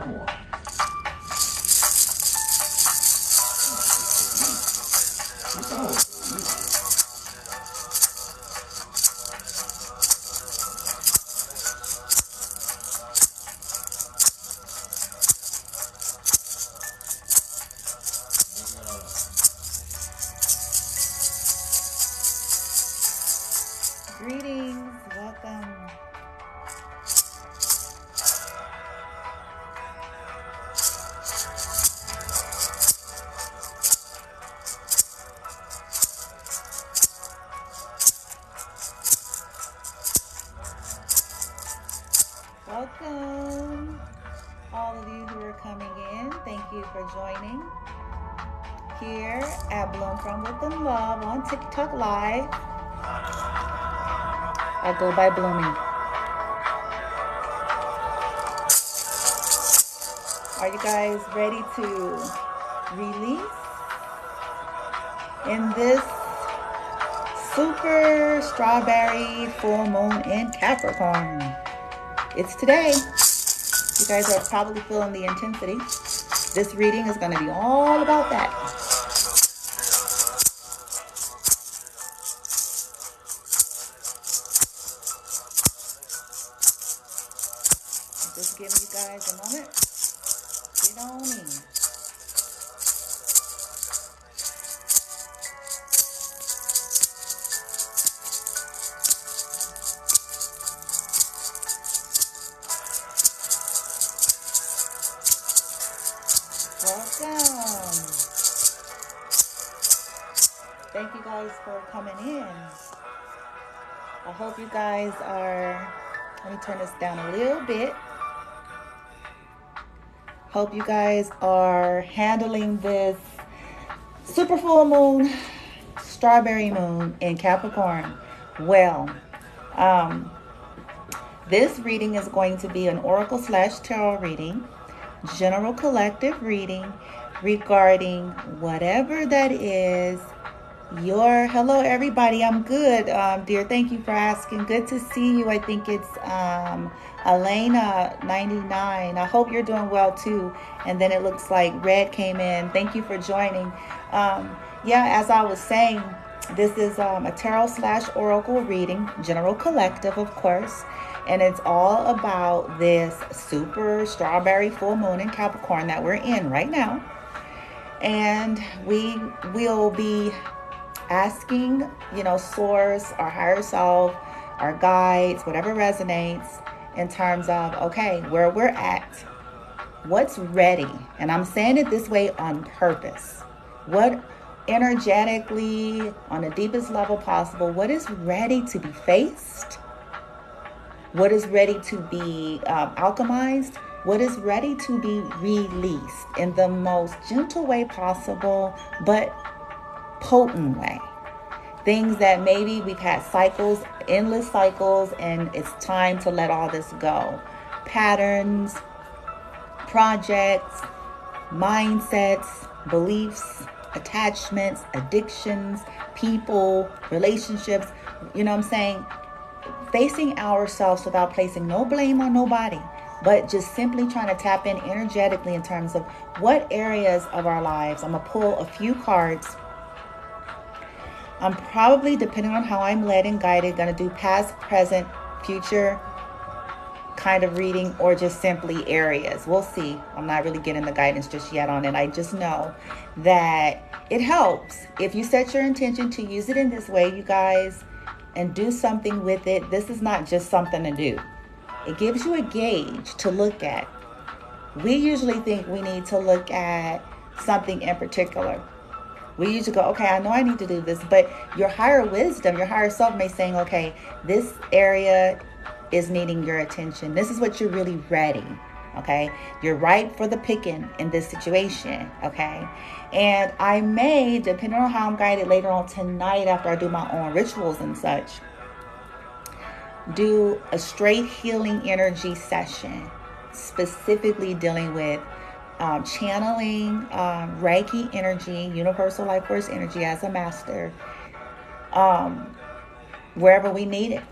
Greetings, welcome. Welcome, all of you who are coming in. Thank you for joining here at Bloom From Within Love on TikTok Live. I go by Blooming. Are you guys ready to release in this super strawberry full moon in Capricorn? It's today. You guys are probably feeling the intensity. This reading is going to be all about that. Just giving you guys a moment. Get on in. Welcome. Thank you guys for coming in. I hope you guys are, let me turn this down a little bit. Hope you guys are handling this super full moon, strawberry moon in Capricorn well. This reading is going to be an oracle / tarot reading, general collective reading regarding whatever that is. Hello everybody, I'm good, dear. Thank you for asking. Good to see you. I think it's Elena 99. I hope you're doing well too. And then it looks like Red came in. Thank you for joining. Yeah, as I was saying, this is a tarot / oracle reading, general collective, of course. And it's all about this super strawberry full moon in Capricorn that we're in right now. And we will be asking, source, our higher self, our guides, whatever resonates in terms of, okay, where we're at, what's ready. And I'm saying it this way on purpose. What energetically, on the deepest level possible, what is ready to be faced? What is ready to be alchemized? What is ready to be released in the most gentle way possible, but potent way. Things that maybe we've had cycles, endless cycles, and it's time to let all this go. Patterns, projects, mindsets, beliefs, attachments, addictions, people, relationships, you know what I'm saying? Facing ourselves without placing no blame on nobody, but just simply trying to tap in energetically in terms of what areas of our lives. I'm going to pull a few cards. I'm probably, depending on how I'm led and guided, going to do past, present, future kind of reading, or just simply areas. We'll see. I'm not really getting the guidance just yet on it. I just know that it helps if you set your intention to use it in this way, you guys, and do something with it. This is not just something to do. It gives you a gauge to look at. We usually think we need to look at something in particular. We usually go, okay, I know I need to do this, but your higher wisdom, your higher self may saying, okay, this area is needing your attention. This is what you're really ready. Okay. You're ripe for the picking in this situation. Okay. And I may, depending on how I'm guided later on tonight, after I do my own rituals and such, do a straight healing energy session, specifically dealing with channeling Reiki energy, universal life force energy as a master, wherever we need it.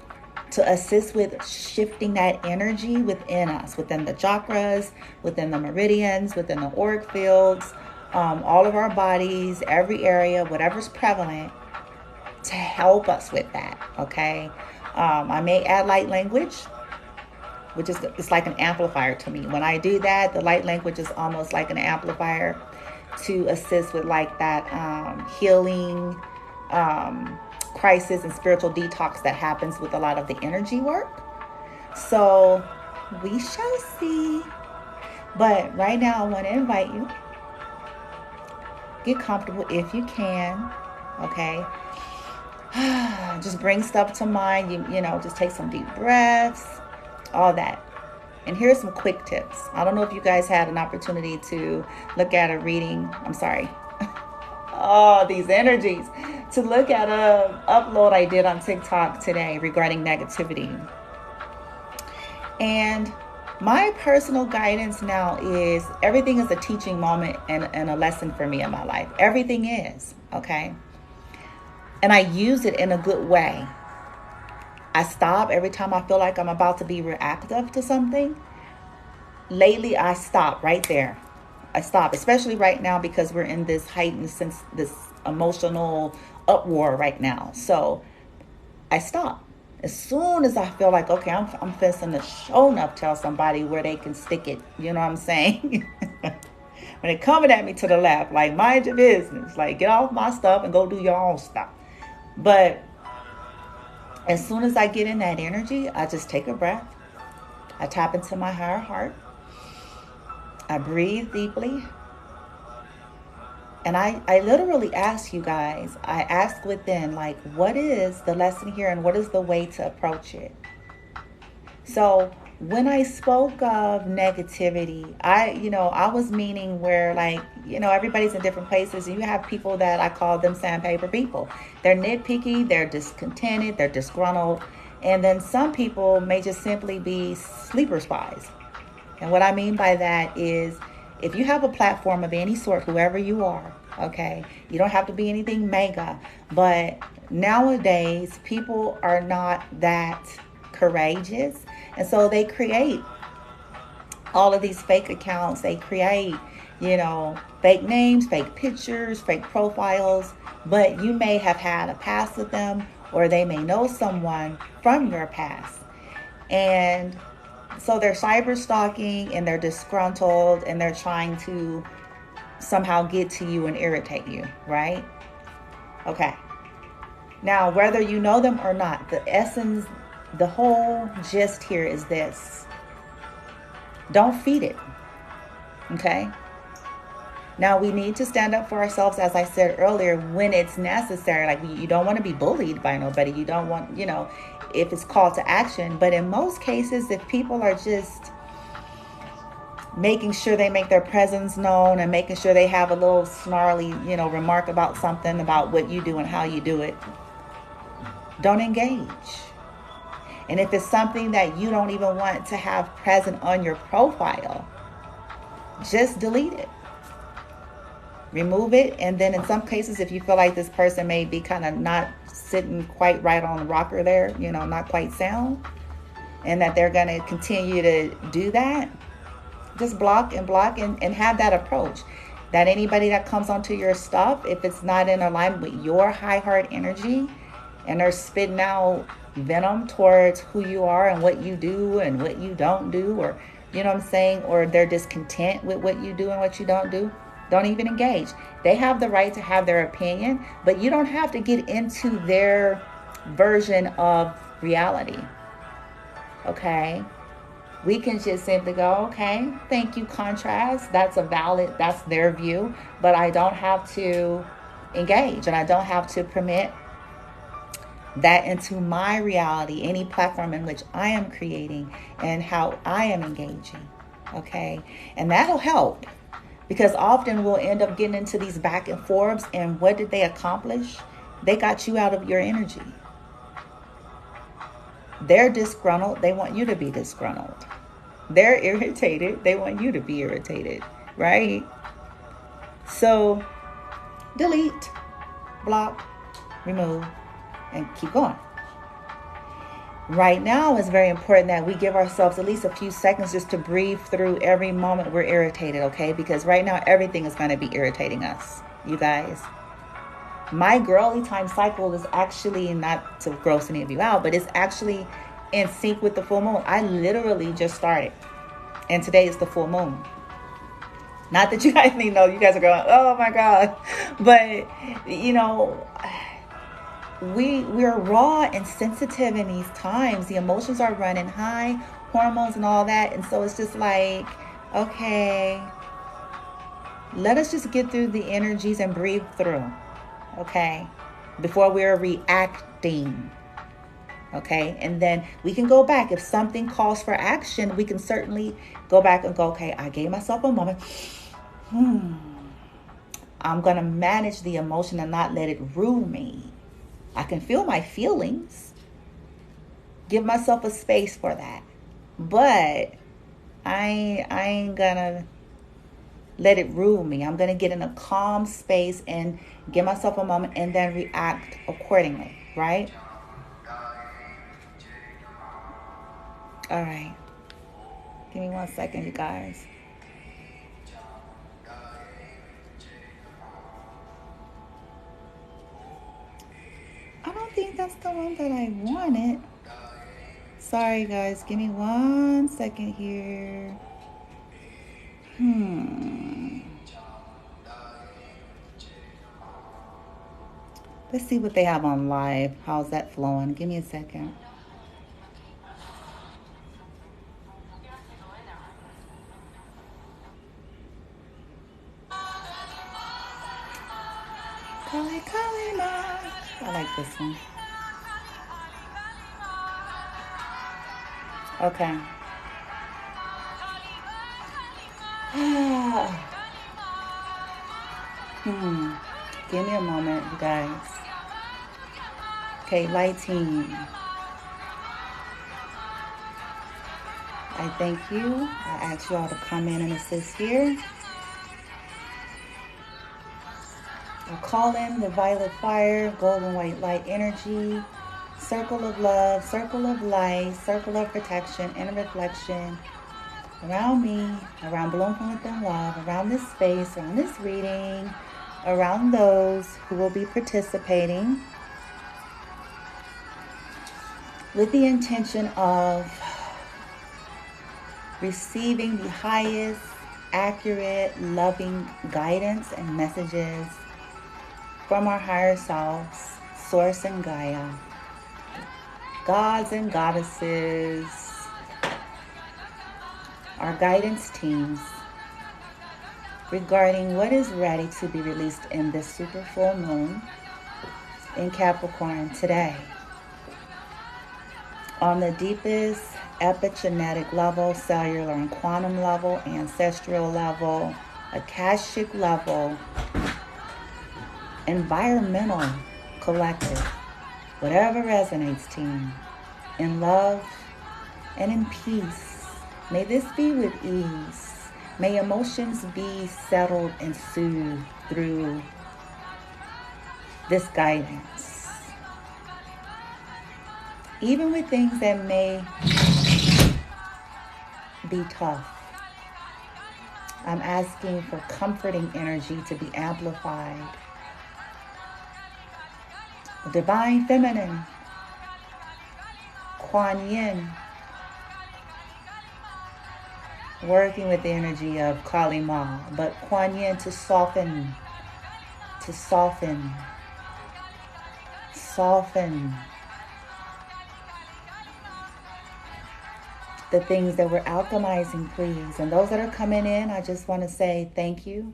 to assist with shifting that energy within us, within the chakras, within the meridians, within the auric fields, all of our bodies, every area, whatever's prevalent, to help us with that. Okay. I may add light language, which is, it's like an amplifier to me. When I do that, the light language is almost like an amplifier to assist with like that healing, crisis and spiritual detox that happens with a lot of the energy work. So we shall see. But right now, I want to invite you, get comfortable if you can. Okay. Just bring stuff to mind. You know, just take some deep breaths, all that. And here's some quick tips. I don't know if you guys had an opportunity to look at a reading. I'm sorry. Oh, these energies. To look at a upload I did on TikTok today regarding negativity. And my personal guidance now is everything is a teaching moment and a lesson for me in my life. Everything is, okay? And I use it in a good way. I stop every time I feel like I'm about to be reactive to something. Lately, I stop right there. I stop, especially right now because we're in this heightened sense, this emotional uproar right now. So I stop. As soon as I feel like, okay, I'm facing to show enough, tell somebody where they can stick it. You know what I'm saying? When they're coming at me to the left, like, mind your business. Like, get off my stuff and go do your own stuff. But as soon as I get in that energy, I just take a breath. I tap into my higher heart. I breathe deeply. And I literally ask you guys, I ask within, like, what is the lesson here and what is the way to approach it? So when I spoke of negativity, I was meaning where, like, everybody's in different places. You have people that I call them sandpaper people. They're nitpicky, they're discontented, they're disgruntled. And then some people may just simply be sleeper spies. And what I mean by that is, if you have a platform of any sort, whoever you are, okay, you don't have to be anything mega, but nowadays people are not that courageous. And so they create all of these fake accounts. They create, fake names, fake pictures, fake profiles, but you may have had a past with them, or they may know someone from your past. And so they're cyber stalking and they're disgruntled and they're trying to somehow get to you and irritate you, right? Okay. Now, whether you know them or not, the essence, the whole gist here is this. Don't feed it. Okay? Now, we need to stand up for ourselves, as I said earlier, when it's necessary. Like, you don't want to be bullied by nobody. You don't want, if it's called to action. But in most cases, if people are just making sure they make their presence known and making sure they have a little snarly, remark about something, about what you do and how you do it, don't engage. And if it's something that you don't even want to have present on your profile, just delete it. Remove it. And then in some cases, if you feel like this person may be kind of not sitting quite right on the rocker there, not quite sound, and that they're going to continue to do that, just block and have that approach. That anybody that comes onto your stuff, if it's not in alignment with your high heart energy, and they're spitting out venom towards who you are and what you do and what you don't do, or, or they're discontent with what you do and what you don't do, don't even engage. They have the right to have their opinion, but you don't have to get into their version of reality. Okay? We can just simply go, okay, thank you, contrast. That's their view, but I don't have to engage and I don't have to permit that into my reality, any platform in which I am creating and how I am engaging. Okay? And that'll help. Because often we'll end up getting into these back and forths, and what did they accomplish? They got you out of your energy. They're disgruntled. They want you to be disgruntled. They're irritated. They want you to be irritated, right? So delete, block, remove, and keep going. Right now, it's very important that we give ourselves at least a few seconds just to breathe through every moment we're irritated, okay? Because right now, everything is going to be irritating us, you guys. My girly time cycle is actually, not to gross any of you out, but it's actually in sync with the full moon. I literally just started, and today is the full moon. Not that you guys need to know, you guys are going, oh my God. But, you know, we're raw and sensitive in these times. The emotions are running high, hormones and all that. And so it's just like, okay, let us just get through the energies and breathe through, okay, before we're reacting. Okay, and then we can go back. If something calls for action, we can certainly go back and go, okay, I gave myself a moment. I'm going to manage the emotion and not let it rule me. I can feel my feelings. Give myself a space for that. But I ain't going to let it rule me. I'm going to get in a calm space and give myself a moment and then react accordingly, right? All right. Give me 1 second, you guys. I don't think that's the one that I wanted. Sorry, guys. Give me 1 second here. Let's see what they have on live. How's that flowing? Give me a second. Kali Kalima. I like this one. Okay. Give me a moment, you guys. Okay, light team. I thank you. I ask you all to come in and assist here. I'll call in the violet fire, golden white light energy, circle of love, circle of light, circle of protection and reflection around me, around Bloom from Within Love, around this space, around this reading, around those who will be participating with the intention of receiving the highest, accurate, loving guidance and messages from our higher selves, Source and Gaia, gods and goddesses, our guidance teams, regarding what is ready to be released in this super full moon in Capricorn today. On the deepest epigenetic level, cellular and quantum level, ancestral level, akashic level, environmental, collective, whatever resonates, team, in love and in peace. May this be with ease. May emotions be settled and soothed through this guidance. Even with things that may be tough, I'm asking for comforting energy to be amplified. The divine feminine, Kuan Yin, working with the energy of Kali Ma, but Kuan Yin to soften the things that we're alchemizing, please. And those that are coming in, I just want to say thank you.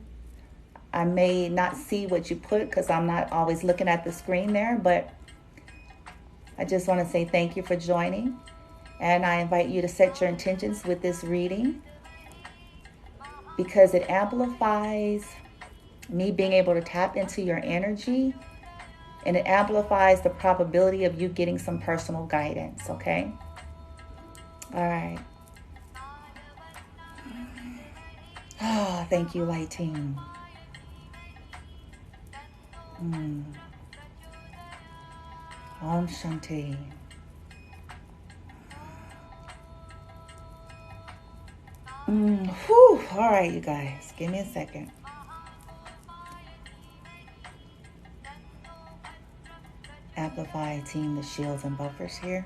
I may not see what you put because I'm not always looking at the screen there, but I just want to say thank you for joining. And I invite you to set your intentions with this reading because it amplifies me being able to tap into your energy, and it amplifies the probability of you getting some personal guidance, okay? All right. Ah, thank you, light team. Om Shanti. Whew. All right, you guys. Give me a second. Amplify team the shields and buffers here.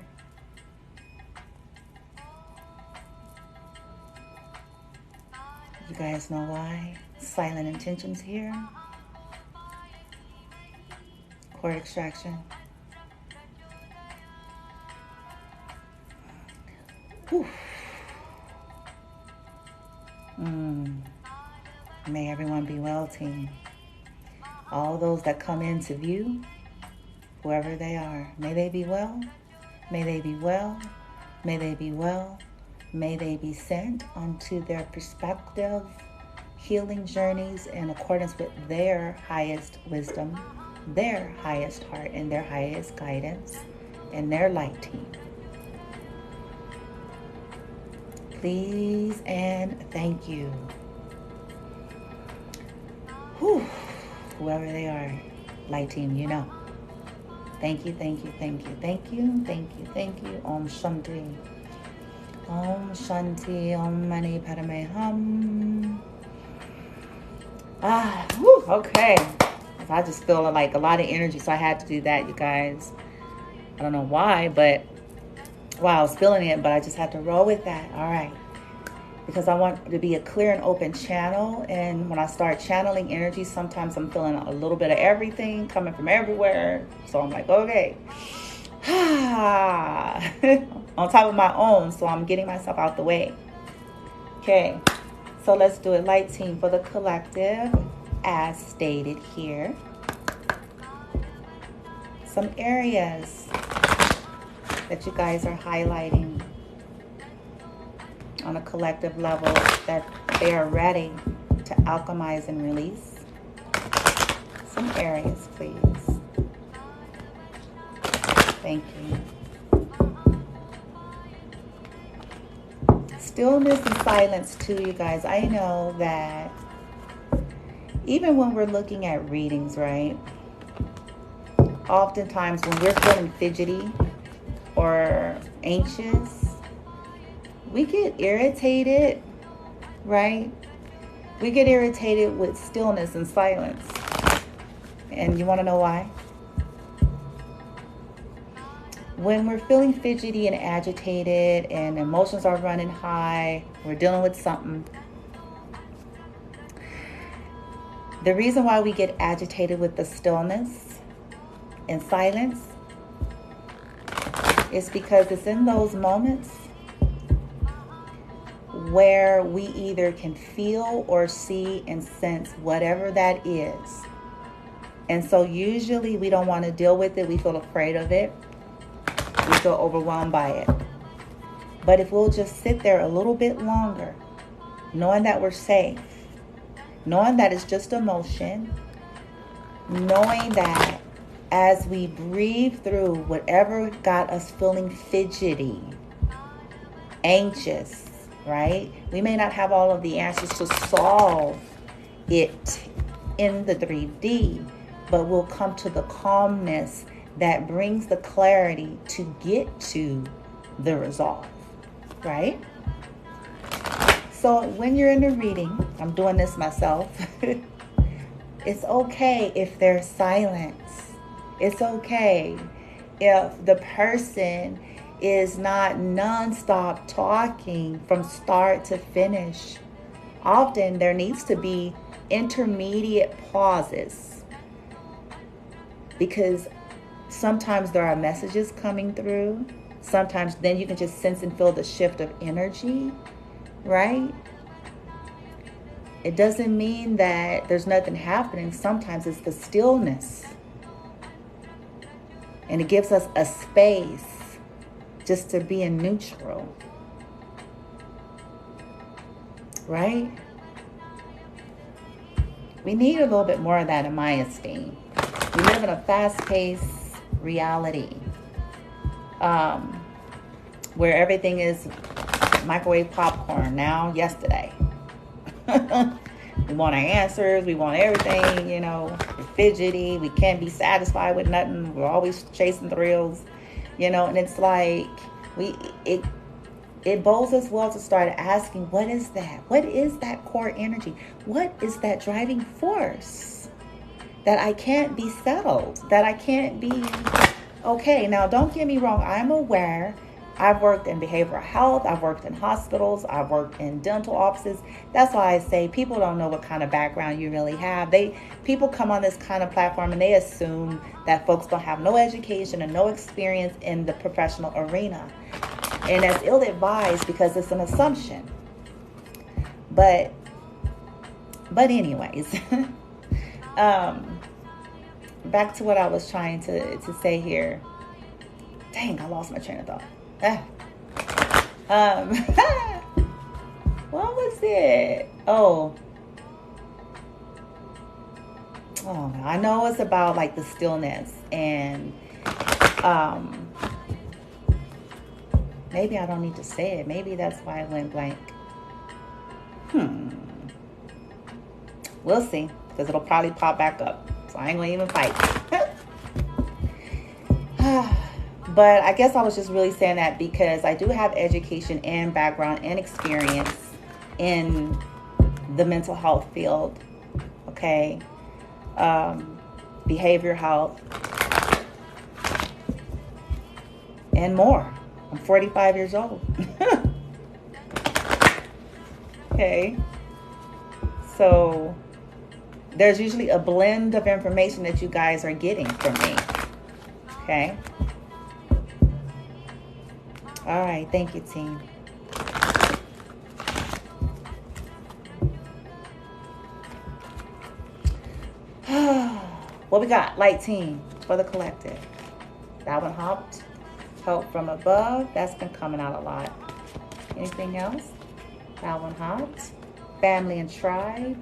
You guys know why? Silent intentions here. Cord extraction. Whew. May everyone be well, team. All those that come into view, whoever they are, may they be well. May they be well. May they be well. May they be sent onto their perspective healing journeys in accordance with their highest wisdom, their highest heart, and their highest guidance, and their light team. Please and thank you. Whew. Whoever they are, light team, you know. Thank you, thank you, thank you, thank you, thank you, thank you. Om Shanti. Om Shanti, Om Mani Padme Hum. Okay. I just feel like a lot of energy, so I had to do that, you guys. I don't know why, but I was feeling it, but I just had to roll with that. All right. Because I want to be a clear and open channel. And when I start channeling energy, sometimes I'm feeling a little bit of everything coming from everywhere. So I'm like, okay. On top of my own. So I'm getting myself out the way. Okay. So let's do it. Light team for the collective, as stated here. Some areas that you guys are highlighting on a collective level that they are ready to alchemize and release. Some areas, please. Thank you. Stillness and silence too, you guys. I know that even when we're looking at readings, right? Oftentimes when we're feeling fidgety or anxious, we get irritated, right? We get irritated with stillness and silence. And you want to know why? When we're feeling fidgety and agitated and emotions are running high, we're dealing with something. The reason why we get agitated with the stillness and silence is because it's in those moments where we either can feel or see and sense whatever that is. And so usually we don't want to deal with it. We feel afraid of it. We feel overwhelmed by it. But if we'll just sit there a little bit longer, knowing that we're safe, knowing that it's just emotion, knowing that as we breathe through whatever got us feeling fidgety, anxious, right? We may not have all of the answers to solve it in the 3D, but we'll come to the calmness that brings the clarity to get to the resolve, right? So when you're in a reading, I'm doing this myself, it's okay if there's silence. It's okay if the person is not nonstop talking from start to finish. Often there needs to be intermediate pauses because sometimes there are messages coming through. Sometimes then you can just sense and feel the shift of energy, right? It doesn't mean that there's nothing happening. Sometimes it's the stillness. And it gives us a space just to be in neutral, right? We need a little bit more of that in my esteem. We live in a fast-paced reality where everything is microwave popcorn now, yesterday. We want our answers. We want everything, you know. We're fidgety. We can't be satisfied with nothing. We're always chasing thrills, you know. And it's like it bodes us well to start asking, what is that? What is that core energy? What is that driving force that I can't be settled, that I can't be okay? Now, don't get me wrong. I'm aware. I've worked in behavioral health. I've worked in hospitals. I've worked in dental offices. That's why I say people don't know what kind of background you really have. People come on this kind of platform and they assume that folks don't have no education and no experience in the professional arena. And that's ill-advised because it's an assumption. But anyways, back to what I was trying to say here. Dang, I lost my train of thought. What was it? Oh, I know it's about like the stillness, and maybe I don't need to say it. Maybe that's why I went blank. We'll see, because it'll probably pop back up. So I ain't gonna even fight. But I guess I was just really saying that because I do have education and background and experience in the mental health field. Okay. Behavior health and more. I'm 45 years old. Okay. So there's usually a blend of information that you guys are getting from me. Okay. All right. Thank you, team. What we got? Light team for the collective. That one hopped. Help from above. That's been coming out a lot. Anything else? That one hopped. Family and tribe.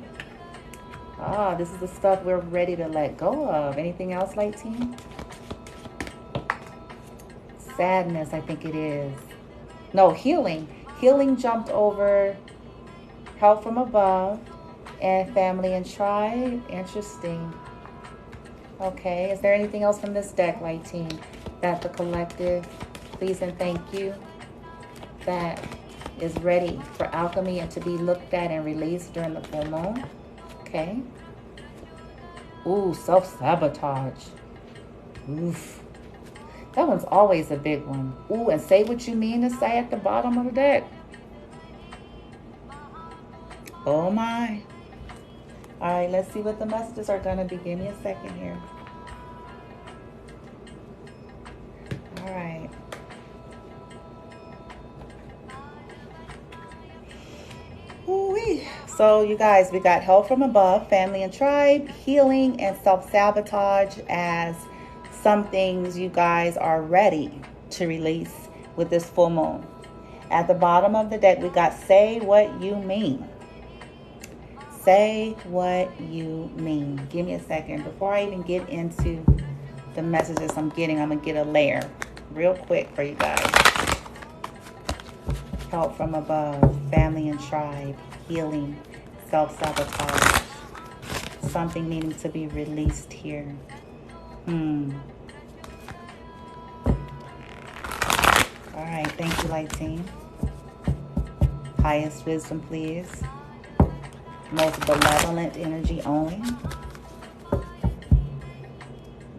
This is the stuff we're ready to let go of. Anything else, light team? Sadness, I think it is. No, healing. Healing jumped over. Help from above. And family and tribe. Interesting. Okay, is there anything else from this deck, light team, that the collective, please and thank you, that is ready for alchemy and to be looked at and released during the full moon? Okay. Ooh, self-sabotage. Oof. That one's always a big one. Ooh, and say what you mean to say at the bottom of the deck. Oh my. All right, let's see what the messages are going to be. Give me a second here. All right. Ooh-wee. So, you guys, we got help from above, family and tribe, healing, and self-sabotage as some things you guys are ready to release with this full moon. At the bottom of the deck, we got say what you mean. Say what you mean. Give me a second. Before I even get into the messages I'm going to get a layer real quick for you guys. Help from above, family and tribe, healing, self-sabotage. Something needing to be released here. All right. Thank you, light team. Highest wisdom, please. Most benevolent energy only.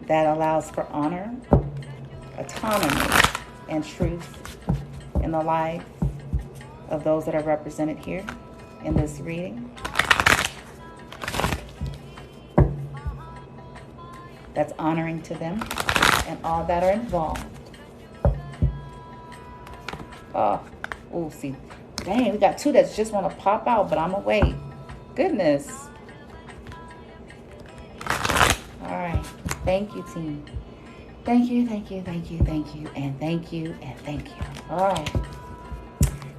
That allows for honor, autonomy, and truth in the life of those that are represented here in this reading. That's honoring to them and all that are involved. Oh, see. Dang, we got two that just want to pop out, but I'm going to wait. Goodness. All right. Thank you, team. Thank you, thank you, thank you, thank you, and thank you, and thank you. All right.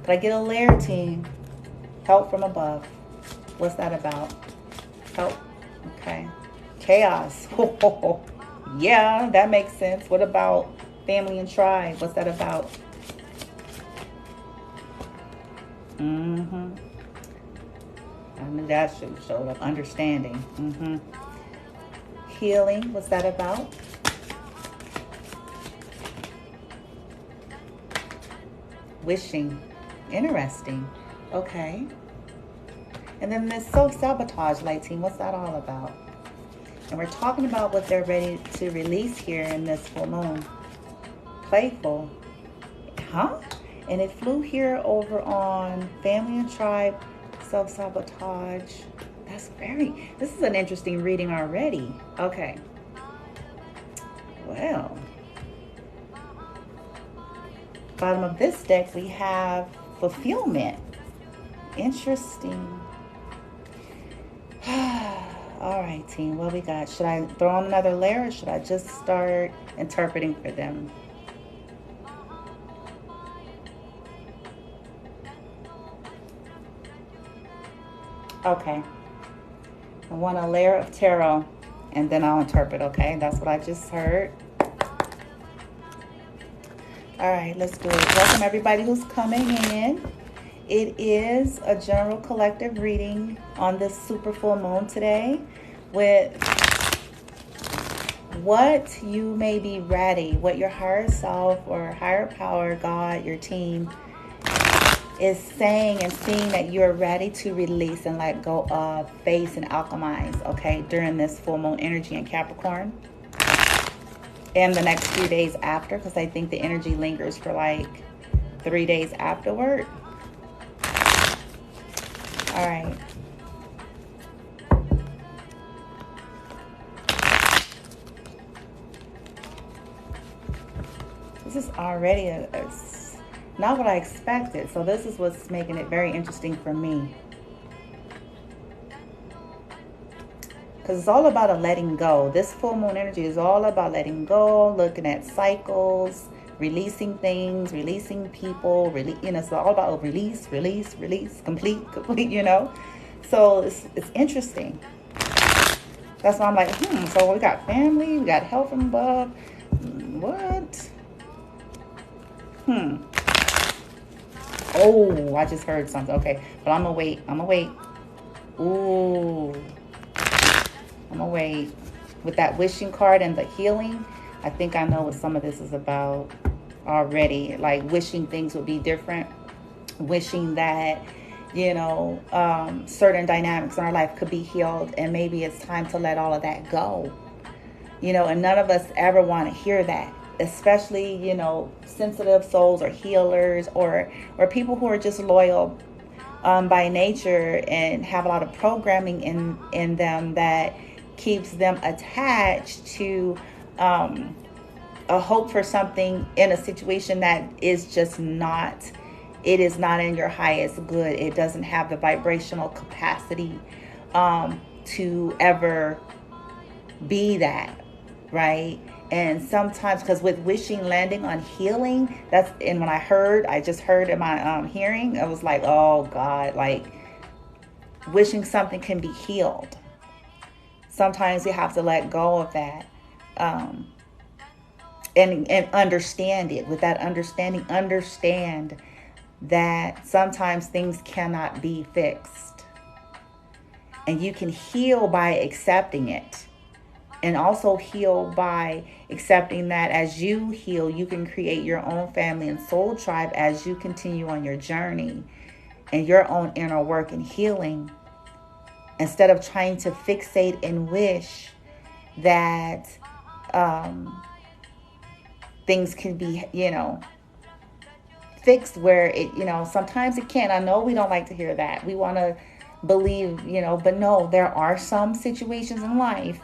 Could I get a layer, team? Help from above. What's that about? Help. Okay. Chaos. Yeah, that makes sense. What about family and tribe? What's that about? I knew that should have showed up. Understanding. Healing. What's that about? Wishing. Interesting. Okay. And then this self-sabotage, light team, what's that all about? And we're talking about what they're ready to release here in this full moon. Playful. Huh? And it flew here over on family and tribe, self-sabotage. This is an interesting reading already. Okay. Well, bottom of this deck, we have fulfillment. Interesting. All right, team, what we got? Should I throw on another layer, or should I just start interpreting for them? Okay. I want a layer of tarot, and then I'll interpret, okay? That's what I just heard. All right, let's do it. Welcome everybody who's coming in. It is a general collective reading on this super full moon today with what you may be ready, what your higher self or higher power, God, your team, is saying and seeing that you're ready to release and let go of, face, and alchemize, okay, during this full moon energy in Capricorn. And the next few days after, because I think the energy lingers for like 3 days afterward. All right. This is already not what I expected. So this is what's making it very interesting for me. Because it's all about a letting go. This full moon energy is all about letting go, looking at cycles, releasing things, releasing people, it's all about release, complete, you know. So it's interesting. That's why I'm like, so we got family, we got help from above. What? Oh, I just heard something. Okay, but I'm gonna wait. Ooh. I'm gonna wait. With that wishing card and the healing, I think I know what some of this is about already. Like wishing things would be different. Wishing that, certain dynamics in our life could be healed. And maybe it's time to let all of that go. And none of us ever want to hear that. Especially, sensitive souls or healers or people who are just loyal by nature and have a lot of programming in them that keeps them attached to a hope for something in a situation that is just not, it is not in your highest good. It doesn't have the vibrational capacity to ever be that, right? And sometimes, because with wishing, landing on healing, and when I just heard in my hearing, I was like, oh God, like wishing something can be healed. Sometimes you have to let go of that and understand it. With that understanding, understand that sometimes things cannot be fixed. And you can heal by accepting it. And also heal by accepting that as you heal, you can create your own family and soul tribe as you continue on your journey and your own inner work and healing. Instead of trying to fixate and wish that things can be, fixed where it, sometimes it can. I know we don't like to hear that. We want to believe, but no, there are some situations in life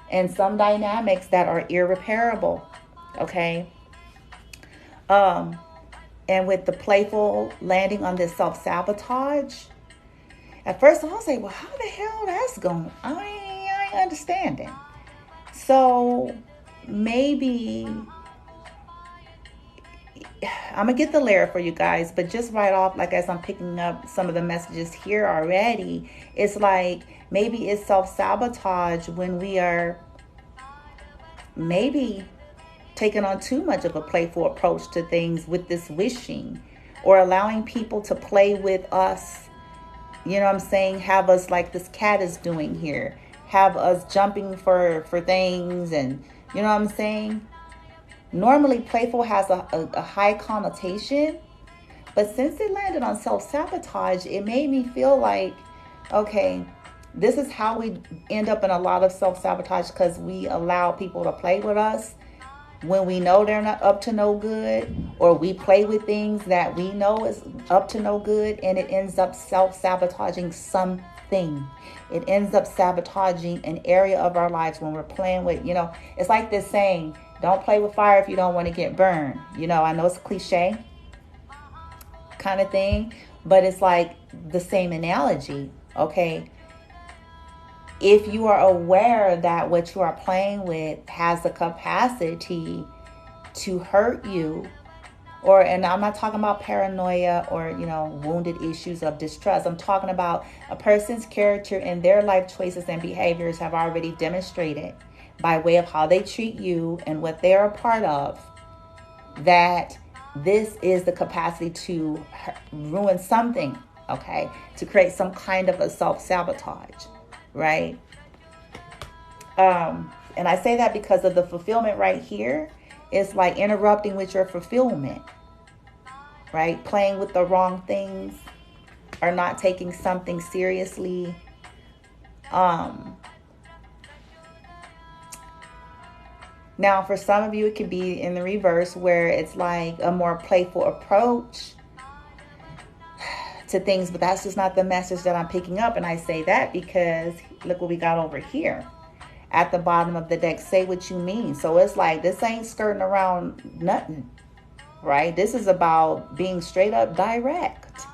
and some dynamics that are irreparable, okay? And with the playful landing on this self-sabotage, at first I'll say, well, how the hell that's going? I ain't understanding. So maybe I'm going to get the layer for you guys, but just right off, like as I'm picking up some of the messages here already, it's like maybe it's self-sabotage when we are maybe taking on too much of a playful approach to things with this wishing, or allowing people to play with us, have us like this cat is doing here, have us jumping for things, and normally playful has a high connotation, But since it landed on self-sabotage, it made me feel like, okay, this is how we end up in a lot of self-sabotage, because we allow people to play with us when we know they're not up to no good, or we play with things that we know is up to no good, and it ends up self-sabotaging something. It ends up sabotaging an area of our lives when we're playing with, it's like this saying, don't play with fire if you don't want to get burned. I know it's a cliche kind of thing, but it's like the same analogy, okay? If you are aware that what you are playing with has the capacity to hurt you, and I'm not talking about paranoia or, wounded issues of distrust. I'm talking about a person's character and their life choices and behaviors have already demonstrated by way of how they treat you and what they're a part of, that this is the capacity to ruin something, okay? To create some kind of a self-sabotage, right? And I say that because of the fulfillment right here. It's like interrupting with your fulfillment, right? Playing with the wrong things or not taking something seriously. Now, for some of you, it could be in the reverse, where it's like a more playful approach to things, but that's just not the message that I'm picking up. And I say that because look what we got over here at the bottom of the deck. Say what you mean. So it's like, this ain't skirting around nothing, right? This is about being straight up direct,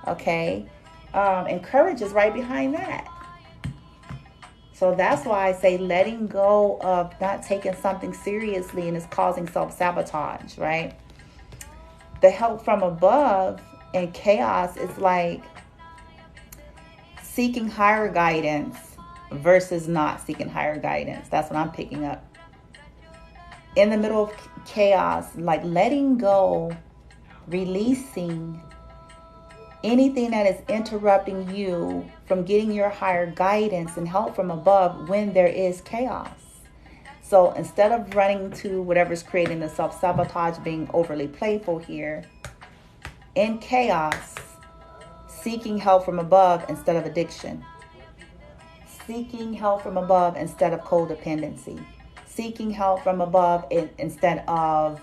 okay? And courage is right behind that. So that's why I say letting go of not taking something seriously and it's causing self-sabotage, right? The help from above and chaos is like seeking higher guidance versus not seeking higher guidance. That's what I'm picking up. In the middle of chaos, like letting go, releasing anything that is interrupting you from getting your higher guidance and help from above when there is chaos. So instead of running to whatever's creating the self-sabotage, being overly playful here, in chaos, seeking help from above instead of addiction. Seeking help from above instead of codependency. Seeking help from above instead of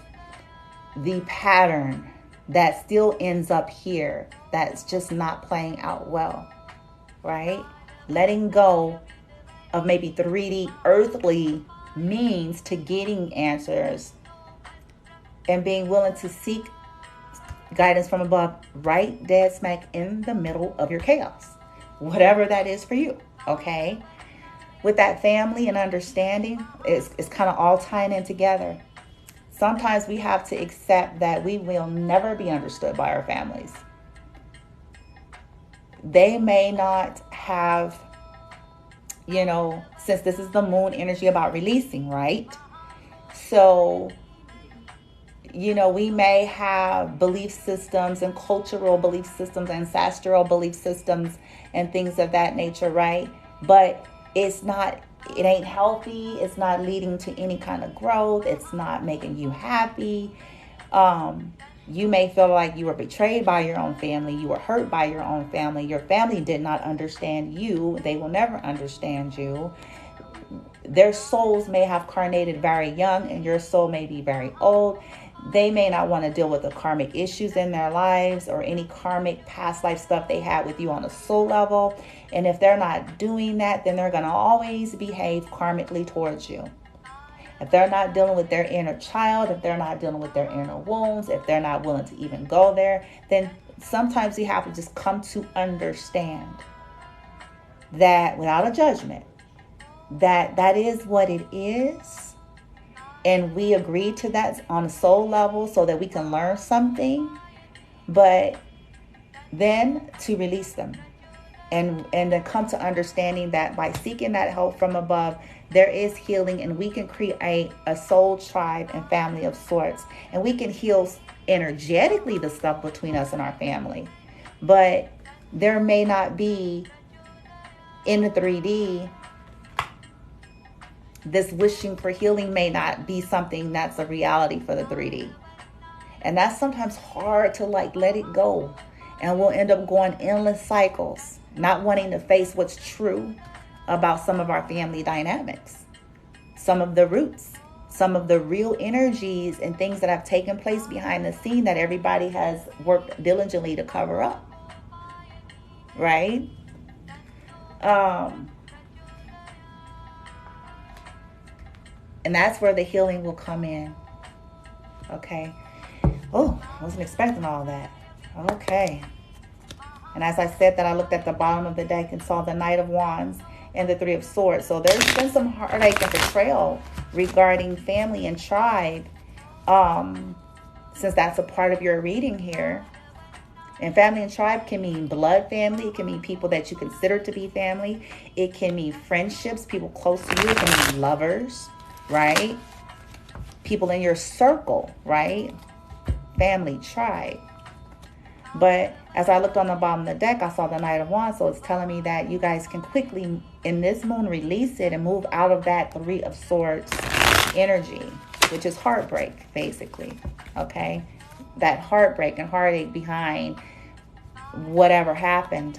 the pattern that still ends up here, that's just not playing out well, right? Letting go of maybe 3D earthly means to getting answers and being willing to seek guidance from above right dead smack in the middle of your chaos, whatever that is for you, okay? With that family and understanding, it's kind of all tying in together. Sometimes we have to accept that we will never be understood by our families. They may not have, since this is the moon energy about releasing, right? So, we may have belief systems and cultural belief systems, ancestral belief systems, and things of that nature, right? But it ain't healthy. It's not leading to any kind of growth. It's not making you happy. You may feel like you were betrayed by your own family. You were hurt by your own family. Your family did not understand you. They will never understand you. Their souls may have carnated very young and your soul may be very old. They may not want to deal with the karmic issues in their lives or any karmic past life stuff they had with you on a soul level. And if they're not doing that, then they're going to always behave karmically towards you. If they're not dealing with their inner child, if they're not dealing with their inner wounds, if they're not willing to even go there, then sometimes you have to just come to understand that without a judgment, that is what it is. And we agree to that on a soul level so that we can learn something, but then to release them and then come to understanding that by seeking that help from above, there is healing and we can create a soul tribe and family of sorts. And we can heal energetically the stuff between us and our family. But there may not be in the 3D, this wishing for healing may not be something that's a reality for the 3D. And that's sometimes hard to like let it go. And we'll end up going endless cycles, not wanting to face what's true about some of our family dynamics, some of the roots, some of the real energies and things that have taken place behind the scene that everybody has worked diligently to cover up. Right? And that's where the healing will come in. Okay. Oh, I wasn't expecting all that. Okay. And as I said that, I looked at the bottom of the deck and saw the Knight of Wands and the Three of Swords. So there's been some heartache and betrayal regarding family and tribe, since that's a part of your reading here. And family and tribe can mean blood family. It can mean people that you consider to be family. It can mean friendships, people close to you. It can mean lovers, right? People in your circle, right? Family, tribe. But as I looked on the bottom of the deck, I saw the Knight of Wands. So it's telling me that you guys can quickly, in this moon, release it and move out of that Three of Swords energy, which is heartbreak, basically. Okay? That heartbreak and heartache behind whatever happened.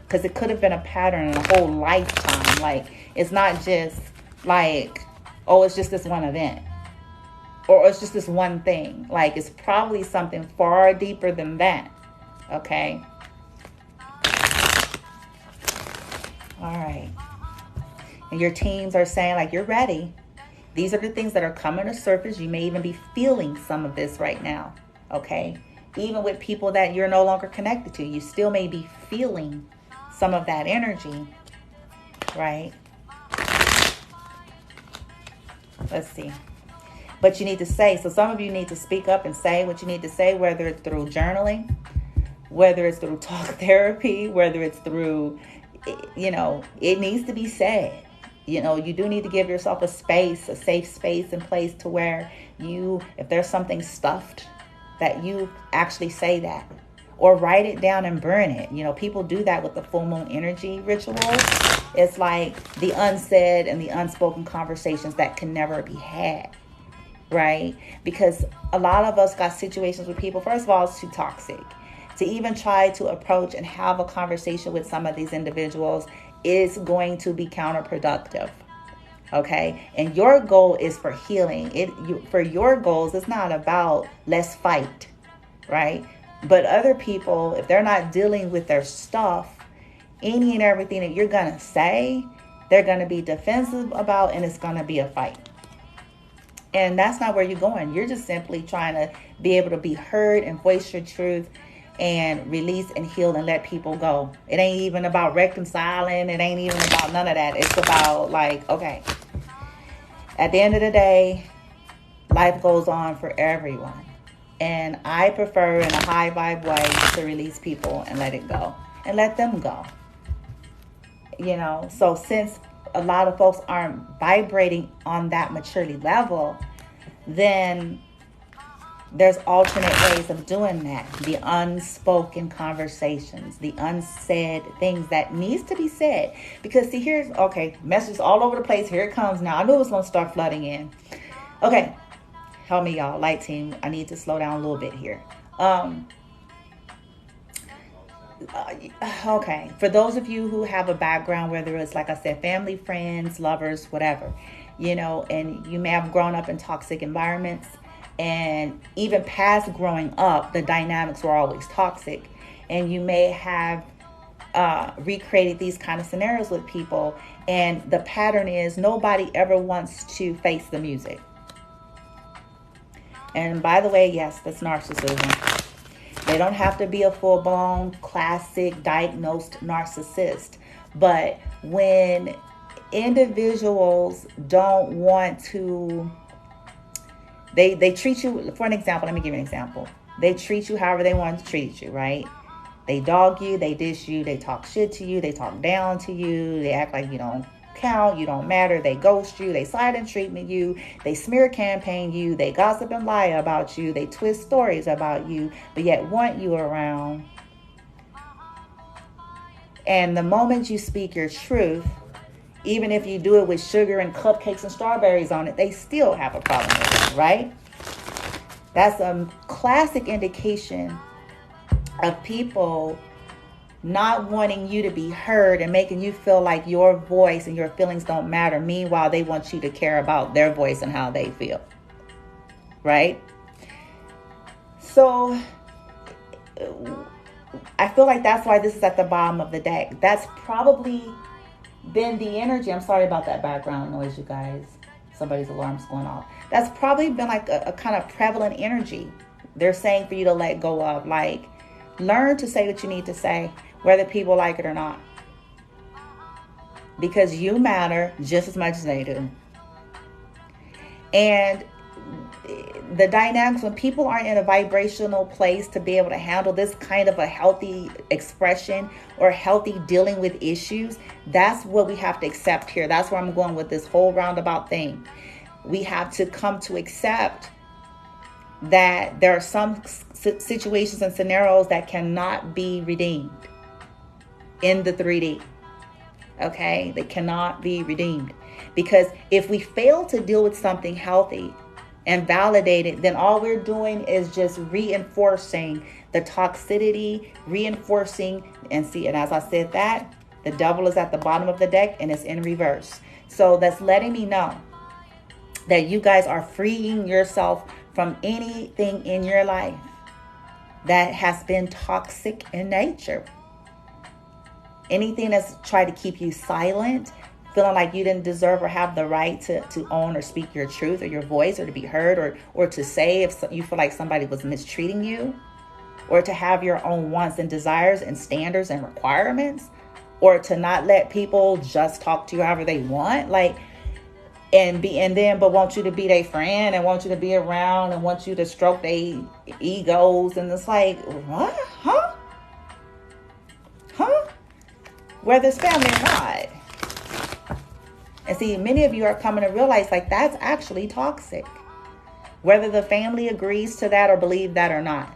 Because it could have been a pattern in a whole lifetime. Like, it's not just like, oh, it's just this one event. Or it's just this one thing. Like, it's probably something far deeper than that. Okay. All right. And your teams are saying, like, you're ready. These are the things that are coming to surface. You may even be feeling some of this right now. Okay. Even with people that you're no longer connected to, you still may be feeling some of that energy. Right. Let's see. But you need to say, so some of you need to speak up and say what you need to say, whether it's through journaling, whether it's through talk therapy, whether it's through, you know, it needs to be said. You know, you do need to give yourself a space, a safe space and place to where you, if there's something stuffed, that you actually say that. Or write it down and burn it. You know, people do that with the full moon energy rituals. It's like the unsaid and the unspoken conversations that can never be had. Right? Because a lot of us got situations with people, first of all, it's too toxic. To even try to approach and have a conversation with some of these individuals is going to be counterproductive. Okay? And your goal is for healing. For your goals, it's not about let's fight. Right? But other people, if they're not dealing with their stuff, any and everything that you're going to say, they're going to be defensive about, and it's going to be a fight. And that's not where you're going. You're just simply trying to be able to be heard and voice your truth and release and heal and let people go. It ain't even about reconciling. It ain't even about none of that. It's about like, okay, at the end of the day, life goes on for everyone. And I prefer in a high vibe way to release people and let it go and let them go. You know, so since a lot of folks aren't vibrating on that maturity level, then there's alternate ways of doing that. The unspoken conversations, the unsaid things that needs to be said. Because see, here's, okay, messages all over the place. Here it comes now. I knew it was going to start flooding in. Okay. Help me, y'all. Light team. I need to slow down a little bit here. Okay. For those of you who have a background, whether it's, like I said, family, friends, lovers, whatever, you know, and you may have grown up in toxic environments, and even past growing up, the dynamics were always toxic, and you may have recreated these kind of scenarios with people, and the pattern is nobody ever wants to face the music. And by the way, yes, that's narcissism. They don't have to be a full-blown, classic, diagnosed narcissist. But when individuals don't want to, they treat you, for an example, let me give you an example. They treat you however they want to treat you, right? They dog you, they dish you, they talk shit to you, they talk down to you, they act like you don't count, you don't matter, they ghost you, they silent treatment you, they smear campaign you, they gossip and lie about you, they twist stories about you, but yet want you around. And the moment you speak your truth, even if you do it with sugar and cupcakes and strawberries on it, they still have a problem with it, right? That's a classic indication of people not wanting you to be heard and making you feel like your voice and your feelings don't matter. Meanwhile, they want you to care about their voice and how they feel. Right? So I feel like that's why this is at the bottom of the deck. That's probably been the energy. I'm sorry about that background noise, you guys. Somebody's alarm's going off. That's probably been like a kind of prevalent energy they're saying for you to let go of. Like, learn to say what you need to say, whether people like it or not. Because you matter just as much as they do. And the dynamics, when people aren't in a vibrational place to be able to handle this kind of a healthy expression or healthy dealing with issues, that's what we have to accept here. That's where I'm going with this whole roundabout thing. We have to come to accept that there are some situations and scenarios that cannot be redeemed in the 3D. Okay? They cannot be redeemed. Because if we fail to deal with something healthy and validate it, then all we're doing is just reinforcing the toxicity, reinforcing, and as I said that, the devil is at the bottom of the deck and it's in reverse. So that's letting me know that you guys are freeing yourself from anything in your life that has been toxic in nature. Anything that's tried to keep you silent, feeling like you didn't deserve or have the right to own or speak your truth or your voice, or to be heard, or to say if you feel like somebody was mistreating you, or to have your own wants and desires and standards and requirements, or to not let people just talk to you however they want, but want you to be their friend and want you to be around and want you to stroke their egos. And it's like, what? Huh? Whether it's family or not. And see, many of you are coming to realize like that's actually toxic. Whether the family agrees to that or believe that or not.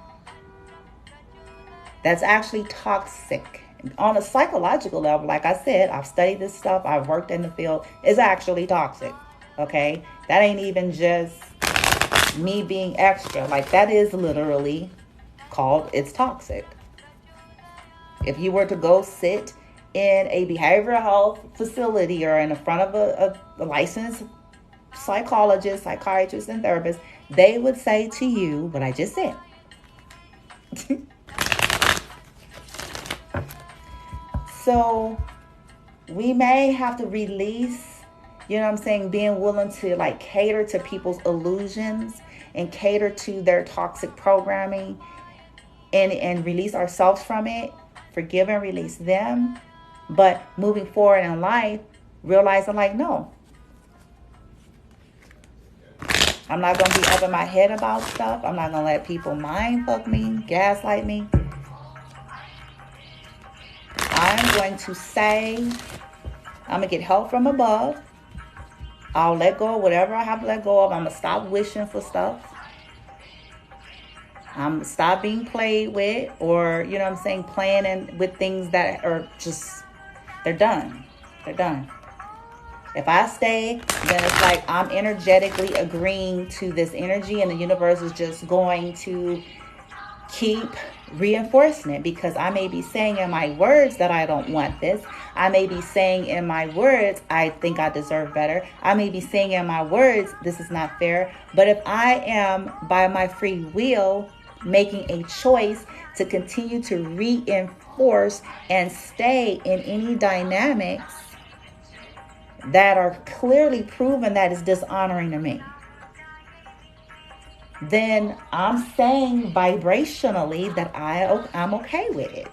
That's actually toxic. On a psychological level, like I said, I've studied this stuff. I've worked in the field. It's actually toxic. Okay? That ain't even just me being extra. Like, that is literally called, it's toxic. If you were to go sit in a behavioral health facility or in the front of a licensed psychologist, psychiatrist, and therapist, they would say to you what I just said. So we may have to release, you know what I'm saying, being willing to like cater to people's illusions and cater to their toxic programming and release ourselves from it, forgive and release them. But moving forward in life, realizing like, no, I'm not going to be up in my head about stuff. I'm not going to let people mind fuck me, gaslight me. I'm going to say, I'm going to get help from above. I'll let go of whatever I have to let go of. I'm going to stop wishing for stuff. I'm going to stop being played with, or, you know what I'm saying, playing with things that are just, they're done. They're done. If I stay, then it's like I'm energetically agreeing to this energy, and the universe is just going to keep reinforcing it, because I may be saying in my words that I don't want this. I may be saying in my words, I think I deserve better. I may be saying in my words, this is not fair. But if I am, by my free will, making a choice to continue to reinforce and stay in any dynamics that are clearly proven that is dishonoring to me, then I'm saying vibrationally that I'm okay with it.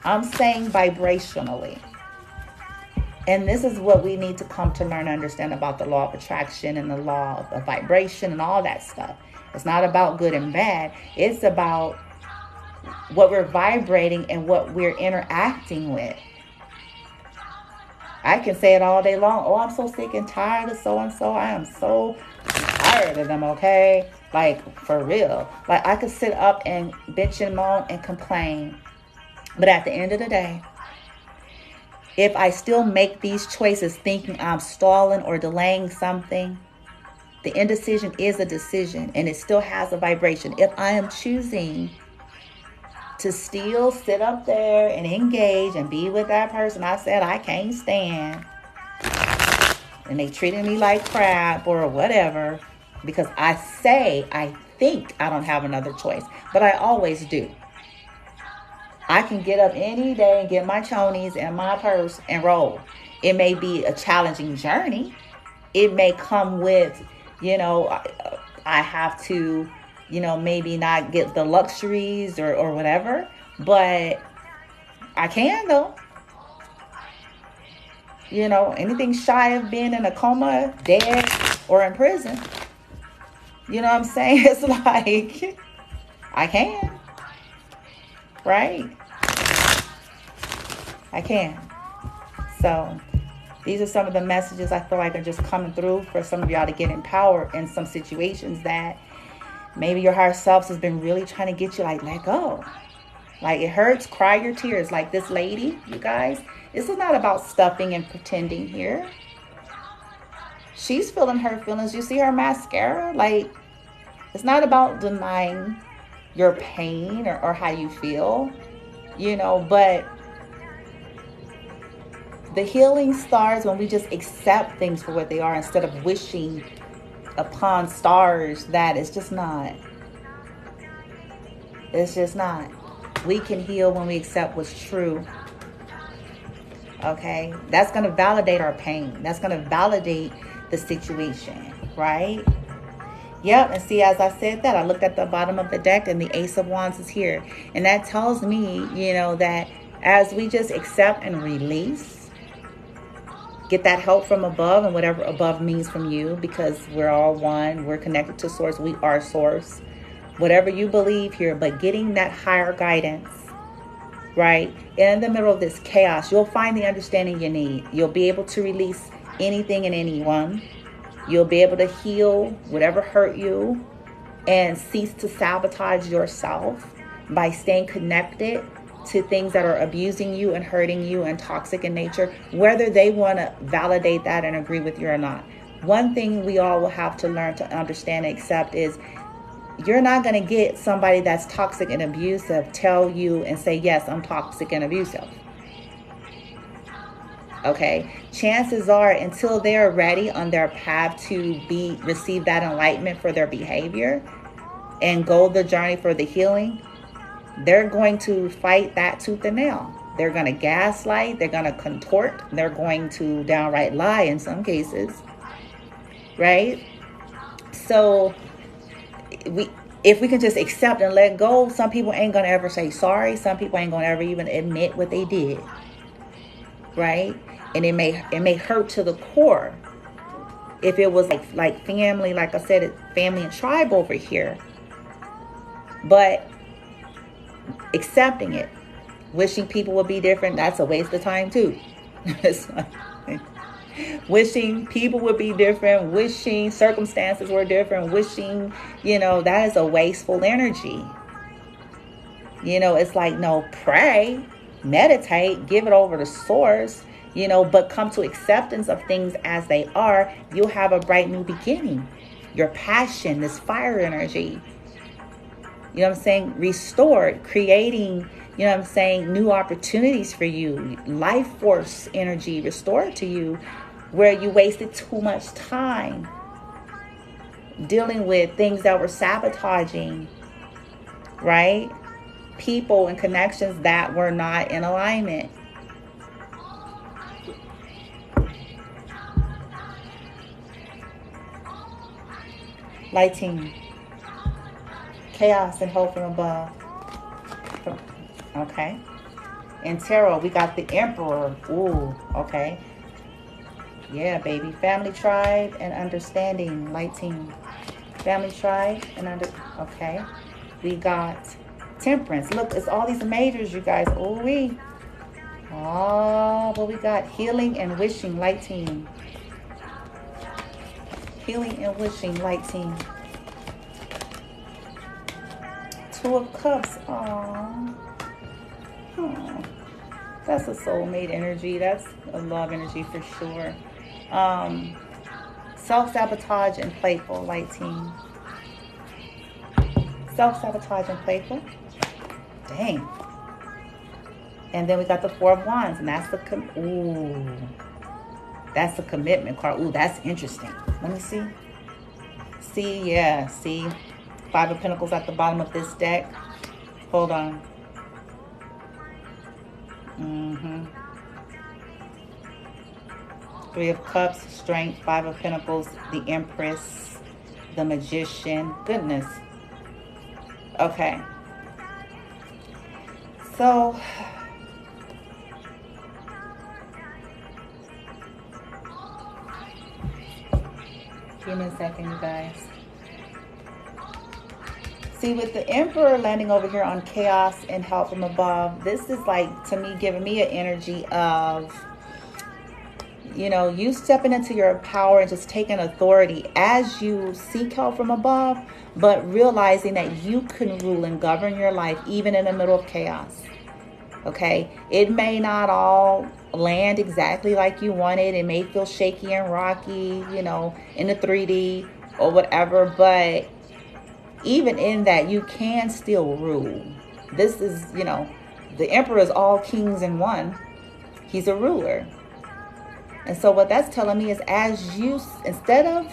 I'm saying vibrationally. And this is what we need to come to learn and understand about the law of attraction and the law of vibration and all that stuff. It's not about good and bad. It's about what we're vibrating and what we're interacting with. I can say it all day long. Oh, I'm so sick and tired of so-and-so. I am so tired of them, okay? Like, for real. Like, I could sit up and bitch and moan and complain. But at the end of the day, if I still make these choices thinking I'm stalling or delaying something, The indecision is a decision, and it still has a vibration. If I am choosing to still sit up there and engage and be with that person I said I can't stand, and they treating me like crap or whatever, because I think I don't have another choice, but I always do. I can get up any day and get my chonies and my purse and roll. It may be a challenging journey. It may come with, I have to, maybe not get the luxuries or whatever, but I can though. Anything shy of being in a coma, dead, or in prison, you know what I'm saying? It's like, I can, right? I can. So these are some of the messages I feel like are just coming through for some of y'all to get empowered in some situations that maybe your higher self has been really trying to get you like, let go. Like, it hurts, cry your tears. Like this lady, you guys, this is not about stuffing and pretending here. She's feeling her feelings. You see her mascara? Like, it's not about denying your pain or how you feel, but the healing starts when we just accept things for what they are instead of wishing upon stars that it's just not. It's just not. We can heal when we accept what's true. Okay? That's going to validate our pain. That's going to validate the situation, right? Yep, and see, as I said that, I looked at the bottom of the deck and the Ace of Wands is here. And that tells me, that as we just accept and release, get that help from above, and whatever above means from you, because we're all one. We're connected to source. We are source. Whatever you believe here, but getting that higher guidance, right? In the middle of this chaos, you'll find the understanding you need. You'll be able to release anything and anyone. You'll be able to heal whatever hurt you and cease to sabotage yourself by staying connected to things that are abusing you and hurting you and toxic in nature, whether they want to validate that and agree with you or not. One thing we all will have to learn to understand and accept is you're not going to get somebody that's toxic and abusive tell you and say, yes, I'm toxic and abusive. Okay, chances are until they're ready on their path to receive that enlightenment for their behavior and go the journey for the healing, they're going to fight that tooth and nail. They're going to gaslight. They're going to contort. They're going to downright lie in some cases. Right? So if we can just accept and let go, some people ain't going to ever say sorry. Some people ain't going to ever even admit what they did. Right? And it may hurt to the core. If it was like family, like I said, it's family and tribe over here. But accepting it, wishing people would be different, that's a waste of time too. Wishing people would be different, wishing circumstances were different, wishing, that is a wasteful energy. It's like, no, pray, meditate, give it over to source, but come to acceptance of things as they are. You'll have a bright new beginning. Your passion, this fire energy, restored, creating, new opportunities for you, life force energy restored to you, where you wasted too much time dealing with things that were sabotaging, right? People and connections that were not in alignment. Lighting. Chaos and hope from above. Okay. In tarot, we got the Emperor. Ooh, okay. Yeah, baby. Family, tribe, and understanding. Lighting. Family, tribe, and okay. We got Temperance. Look, it's all these majors, you guys. Ooh-wee. Oh, but we got healing and wishing. Lighting. Healing and wishing. Lighting. Two of Cups. Aww. Oh, that's a soulmate energy. That's a love energy for sure. Self-sabotage and playful, light team. Self-sabotage and playful. Dang. And then we got the Four of Wands, and that's the that's the commitment card. Ooh, that's interesting. Let me see. See, yeah, see, Five of Pentacles at the bottom of this deck. Hold on. Three of Cups, Strength, Five of Pentacles, the Empress, the Magician. Goodness. Okay. So, give me a second, you guys. See, with the Emperor landing over here on chaos and help from above, this is like, to me, giving me an energy of, you know, you stepping into your power and just taking authority as you seek help from above, but realizing that you can rule and govern your life even in the middle of chaos. Okay? It may not all land exactly like you wanted. It may feel shaky and rocky, you know, in the 3D or whatever, but even in that, you can still rule. This is, you know, the Emperor is all kings in one. He's a ruler. And so what that's telling me is, as you, instead of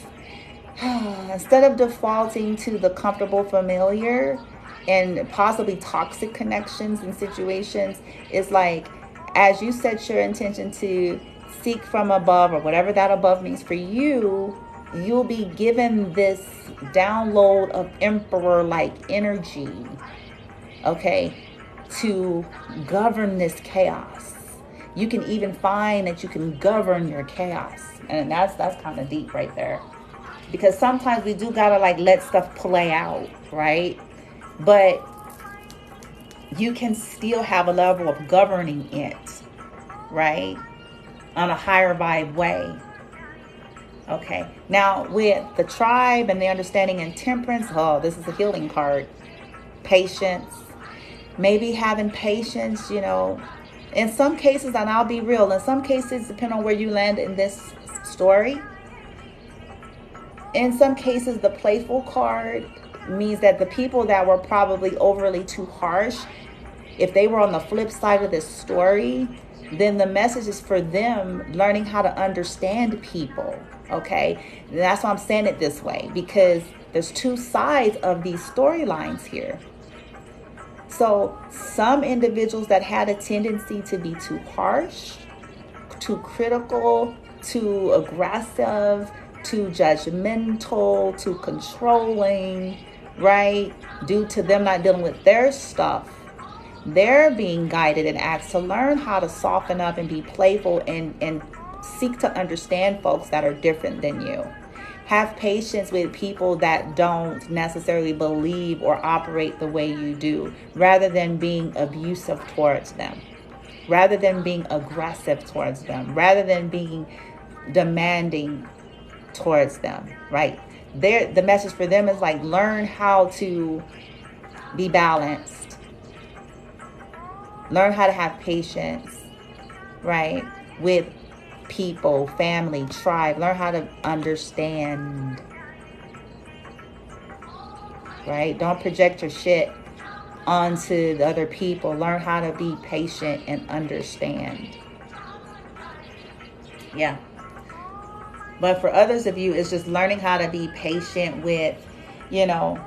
defaulting to the comfortable familiar and possibly toxic connections and situations, it's like, as you set your intention to seek from above, or whatever that above means for you, you'll be given this download of Emperor-like energy, okay, to govern this chaos. You can even find that you can govern your chaos. And that's kind of deep right there. Because sometimes we do gotta like let stuff play out, right? But you can still have a level of governing it, right? On a higher vibe way. Okay, now with the tribe and the understanding and temperance, oh, this is a healing card. Patience, maybe having patience, you know, in some cases, and I'll be real, in some cases, depending on where you land in this story, in some cases, the playful card means that the people that were probably overly too harsh, if they were on the flip side of this story, then the message is for them learning how to understand people. Okay, and that's why I'm saying it this way, because there's two sides of these storylines here. So some individuals that had a tendency to be too harsh, too critical, too aggressive, too judgmental, too controlling, right? Due to them not dealing with their stuff, they're being guided and asked to learn how to soften up and be playful and seek to understand folks that are different than you. Have patience with people that don't necessarily believe or operate the way you do, rather than being abusive towards them, rather than being aggressive towards them, rather than being demanding towards them, right? The message for them is like, learn how to be balanced. Learn how to have patience, right? With people, family, tribe. Learn how to understand, right? Don't project your shit onto the other people. Learn how to be patient and understand. Yeah. But for others of you, it's just learning how to be patient with, you know,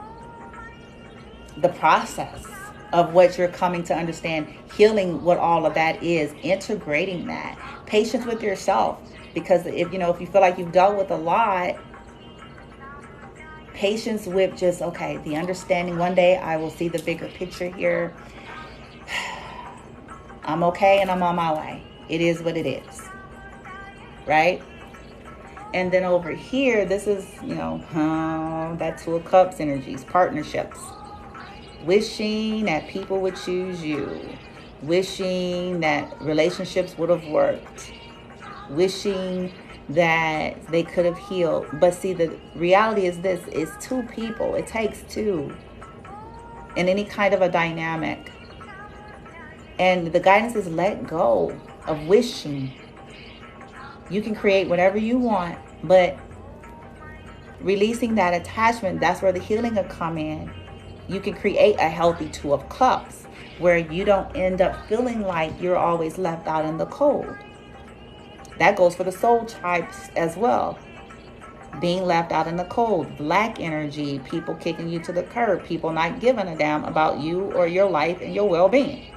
the process of what you're coming to understand, healing what all of that is, integrating that. Patience with yourself, because if you feel like you've dealt with a lot, patience with just, okay, the understanding, one day I will see the bigger picture here. I'm okay and I'm on my way. It is what it is, right? And then over here, this is, that Two of Cups energies, partnerships. Wishing that people would choose you. Wishing that relationships would have worked. Wishing that they could have healed. But see, the reality is this, is two people. It takes two in any kind of a dynamic. And the guidance is let go of wishing. You can create whatever you want, but releasing that attachment, that's where the healing will come in. You can create a healthy Two of Cups where you don't end up feeling like you're always left out in the cold. That goes for the soul types as well. Being left out in the cold, black energy, people kicking you to the curb, people not giving a damn about you or your life and your well-being.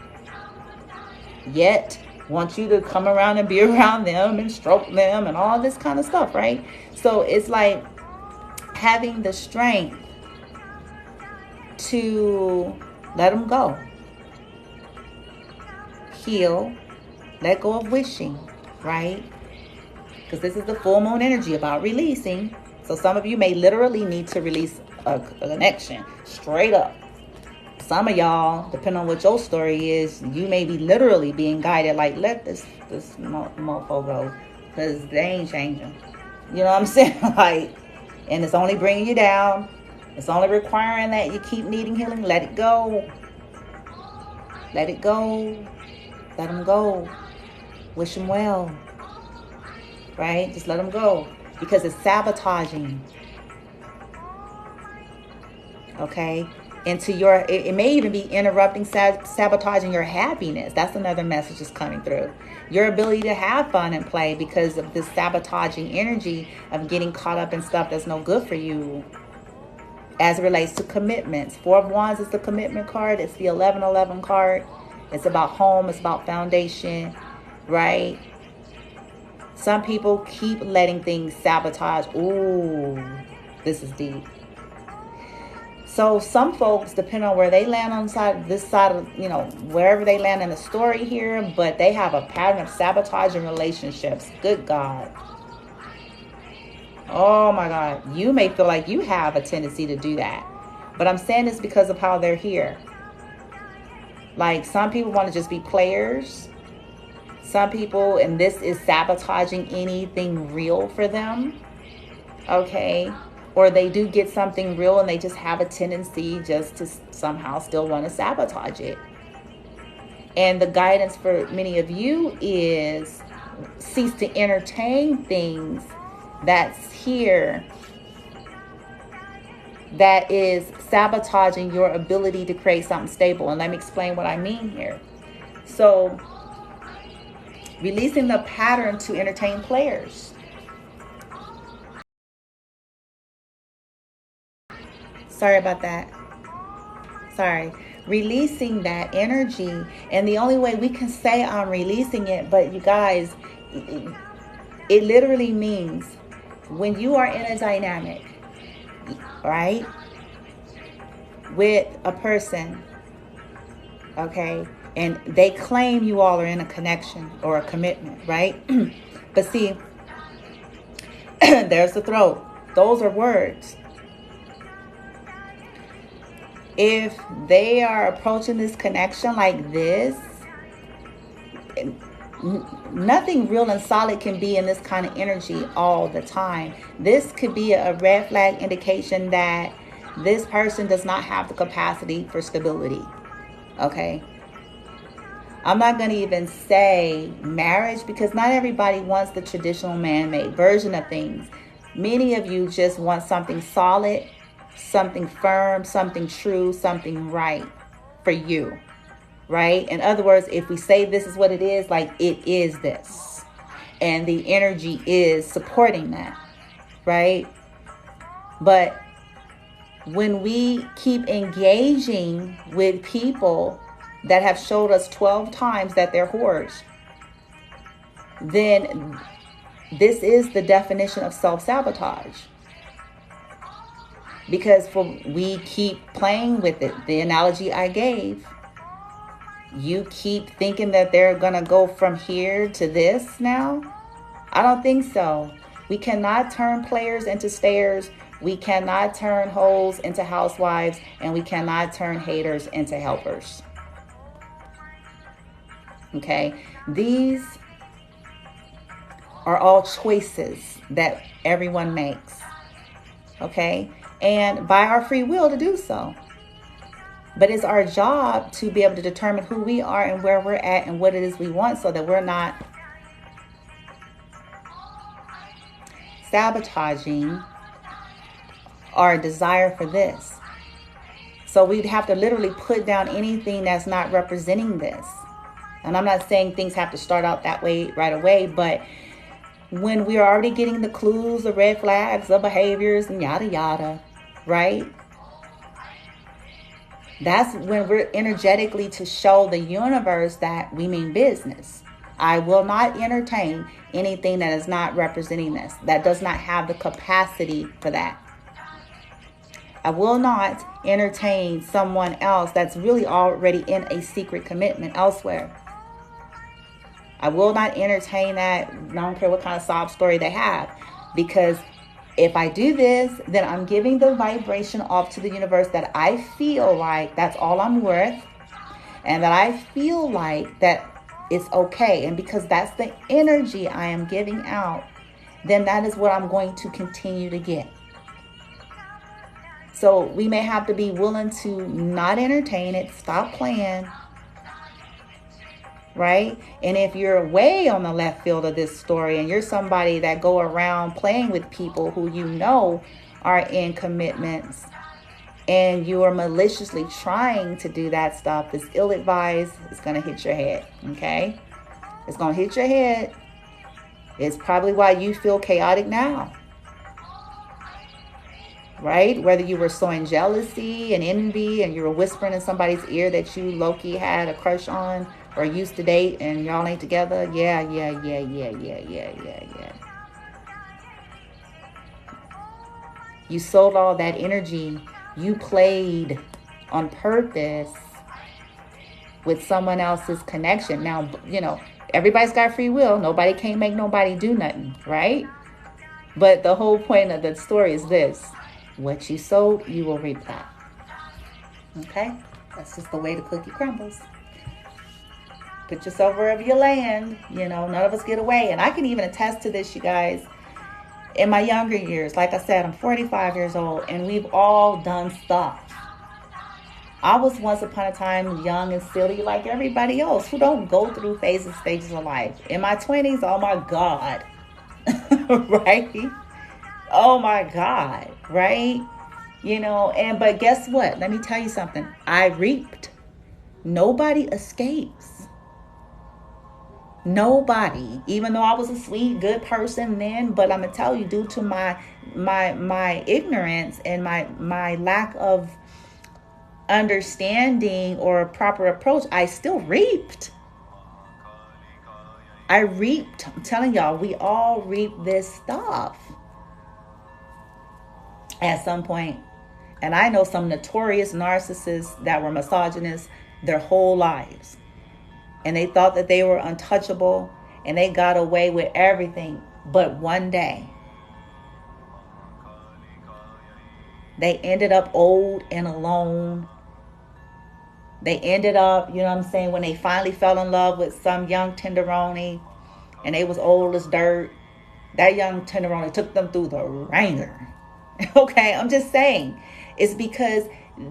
Yet, want you to come around and be around them and stroke them and all this kind of stuff, right? So it's like having the strength to let them go. Heal, let go of wishing, right? Because this is the full moon energy about releasing. So some of you may literally need to release a connection straight up. Some of y'all, depending on what your story is, you may be literally being guided like, let this mofo go, because they ain't changing. You know what I'm saying? Like, and it's only bringing you down. It's only requiring that you keep needing healing. Let it go. Let it go. Let them go. Wish them well. Right? Just let them go. Because it's sabotaging. Okay? Into your, it may even be interrupting, sabotaging your happiness. That's another message that's coming through. Your ability to have fun and play because of this sabotaging energy of getting caught up in stuff that's no good for you. As it relates to commitments. 4 of Wands is the commitment card. It's the 1111 card. It's about home. It's about foundation. Right? Some people keep letting things sabotage. Ooh, this is deep. So some folks, depending on where they land on this side of, wherever they land in the story here, but they have a pattern of sabotaging relationships. Good God. Oh my God. You may feel like you have a tendency to do that. But I'm saying this because of how they're here. Like some people want to just be players. Some people, and this is sabotaging anything real for them. Okay. Or they do get something real and they just have a tendency just to somehow still want to sabotage it. And the guidance for many of you is cease to entertain things that's here that is sabotaging your ability to create something stable. And let me explain what I mean here. So, releasing the pattern to entertain players. Sorry about that. Sorry. Releasing that energy. And the only way we can say I'm releasing it, but you guys, it literally means when you are in a dynamic, right, with a person, okay, and they claim you all are in a connection or a commitment, right? But see, there's the throat. Those are words. If they are approaching this connection like this, nothing real and solid can be in this kind of energy all the time. This could be a red flag indication that this person does not have the capacity for stability. Okay. I'm not going to even say marriage because not everybody wants the traditional man-made version of things. Many of you just want something solid, something firm, something true, something right for you, right? In other words, if we say this is what it is, like it is this, and the energy is supporting that, right? But when we keep engaging with people that have showed us 12 times that they're whores, then this is the definition of self-sabotage. Because we keep playing with it. The analogy I gave, you keep thinking that they're going to go from here to this now. I don't think so. We cannot turn players into stayers. We cannot turn hoes into housewives. And we cannot turn haters into helpers. Okay? These are all choices that everyone makes. Okay? And by our free will to do so. But it's our job to be able to determine who we are and where we're at and what it is we want so that we're not sabotaging or a desire for this. So we'd have to literally put down anything that's not representing this. And I'm not saying things have to start out that way right away, but when we're already getting the clues, the red flags, the behaviors, and yada yada, right? That's when we're energetically to show the universe that we mean business. I will not entertain anything that is not representing this, that does not have the capacity for that. I will not entertain someone else that's really already in a secret commitment elsewhere. I will not entertain that. I don't care what kind of sob story they have, because if I do this, then I'm giving the vibration off to the universe that I feel like that's all I'm worth, and that I feel like that it's okay. And because that's the energy I am giving out, then that is what I'm going to continue to get. So we may have to be willing to not entertain it, stop playing, right? And if you're way on the left field of this story and you're somebody that go around playing with people who you know are in commitments, and you are maliciously trying to do that stuff, it's ill-advised. It's going to hit your head, okay? It's going to hit your head. It's probably why you feel chaotic now, right? Whether you were sowing jealousy and envy and you were whispering in somebody's ear that you low-key had a crush on or used to date and y'all ain't together. Yeah. You sold all that energy. You played on purpose with someone else's connection. Now, you know, everybody's got free will. Nobody can't make nobody do nothing, right? But the whole point of the story is this: what you sowed, you will reap that. Okay? That's just the way the cookie crumbles. Put yourself wherever you land. You know, none of us get away. And I can even attest to this, you guys. In my younger years, like I said, I'm 45 years old, and we've all done stuff. I was once upon a time young and silly like everybody else who don't go through phases, stages of life. In my 20s, oh my God. Right? Oh my God. Right? You know, but guess what? Let me tell you something. I reaped. Nobody escapes. Nobody, even though I was a sweet, good person then, but I'm gonna tell you, due to my ignorance and my lack of understanding or proper approach, I still reaped. I'm telling y'all, we all reap this stuff at some point. And I know some notorious narcissists that were misogynists their whole lives. And they thought that they were untouchable and they got away with everything. But one day, they ended up old and alone. They ended up, you know what I'm saying, when they finally fell in love with some young tenderoni and they was old as dirt, that young tenderoni took them through the ringer. Okay, I'm just saying. It's because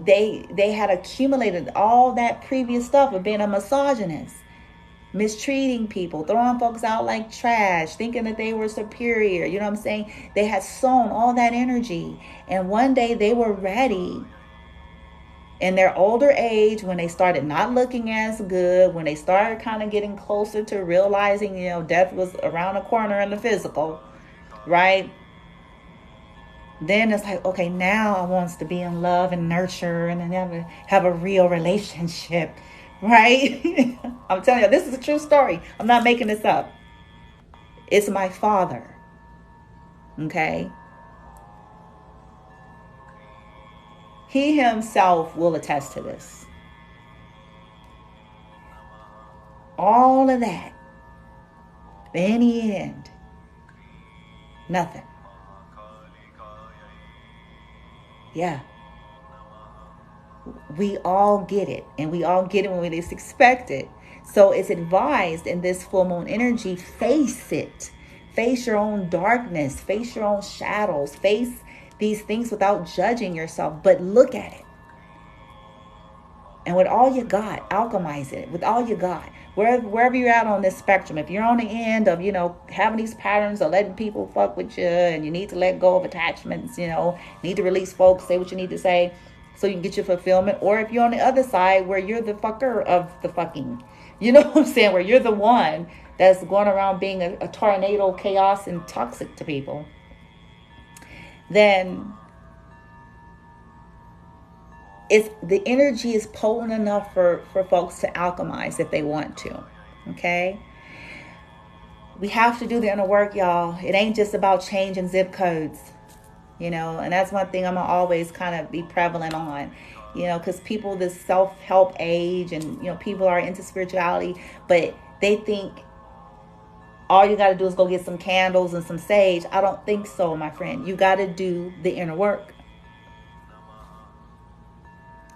they had accumulated all that previous stuff of being a misogynist, mistreating people, throwing folks out like trash, thinking that they were superior. You know what I'm saying? They had sown all that energy. And one day they were ready in their older age, when they started not looking as good, when they started kind of getting closer to realizing, you know, death was around the corner in the physical, right? Then it's like, okay, now I want to be in love and nurture and have a real relationship, right? I'm telling you, this is a true story. I'm not making this up. It's my father. Okay? He himself will attest to this. All of that. In the end, nothing. Yeah. We all get it. And we all get it when we least expect it. So it's advised in this full moon energy, face it. Face your own darkness. Face your own shadows. Face these things without judging yourself. But look at it. And with all you got, alchemize it. With all you got. Wherever you're at on this spectrum, if you're on the end of, having these patterns of letting people fuck with you, and you need to let go of attachments, need to release folks, say what you need to say so you can get your fulfillment. Or if you're on the other side where you're the fucker of the fucking, you know what I'm saying, where you're the one that's going around being a tornado, chaos, and toxic to people, then the energy is potent enough for folks to alchemize if they want to. Okay? We have to do the inner work, y'all. It ain't just about changing zip codes, and that's one thing I'm going to always kind of be prevalent on, because people, this self-help age, and, people are into spirituality, but they think all you got to do is go get some candles and some sage. I don't think so, my friend. You got to do the inner work.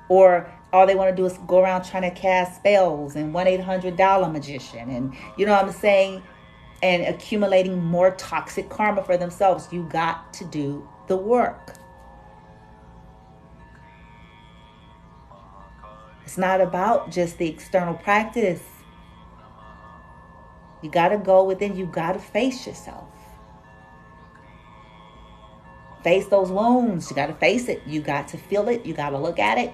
Or all they want to do is go around trying to cast spells and 1-800 magician, and you know what I'm saying, and accumulating more toxic karma for themselves. You got to do the work. It's not about just the external practice. You got to go within. You got to face yourself. Face those wounds. You got to face it. You got to feel it. You got to look at it.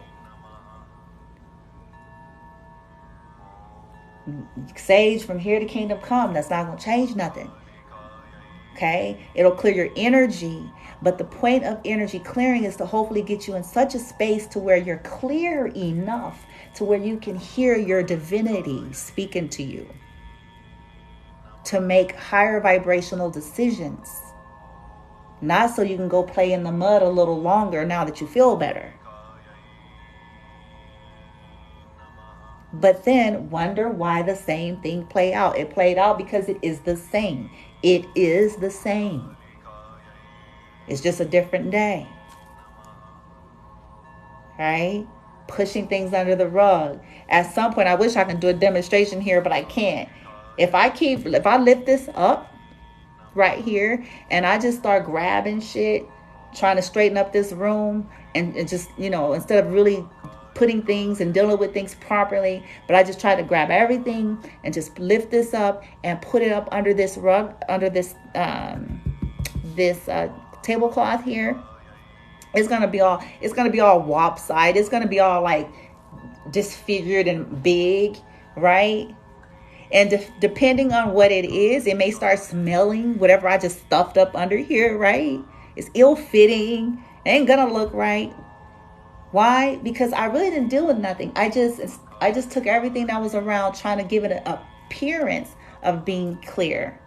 Sage from here to kingdom come. That's not going to change nothing. Okay? It'll clear your energy. But the point of energy clearing is to hopefully get you in such a space to where you're clear enough to where you can hear your divinity speaking to you, to make higher vibrational decisions. Not so you can go play in the mud a little longer now that you feel better. But then wonder why the same thing played out. It played out because it is the same. It is the same. It's just a different day. Right? Pushing things under the rug. At some point, I wish I could do a demonstration here, but I can't. If I lift this up right here and I just start grabbing shit, trying to straighten up this room and just, instead of really putting things and dealing with things properly, but I just try to grab everything and just lift this up and put it up under this rug, under this tablecloth here. It's gonna be all lopsided. It's gonna be all like disfigured and big, right? And depending on what it is, it may start smelling whatever I just stuffed up under here, right? It's ill-fitting. It ain't gonna look right. Why? Because I really didn't deal with nothing. I just took everything that was around, trying to give it an appearance of being clear,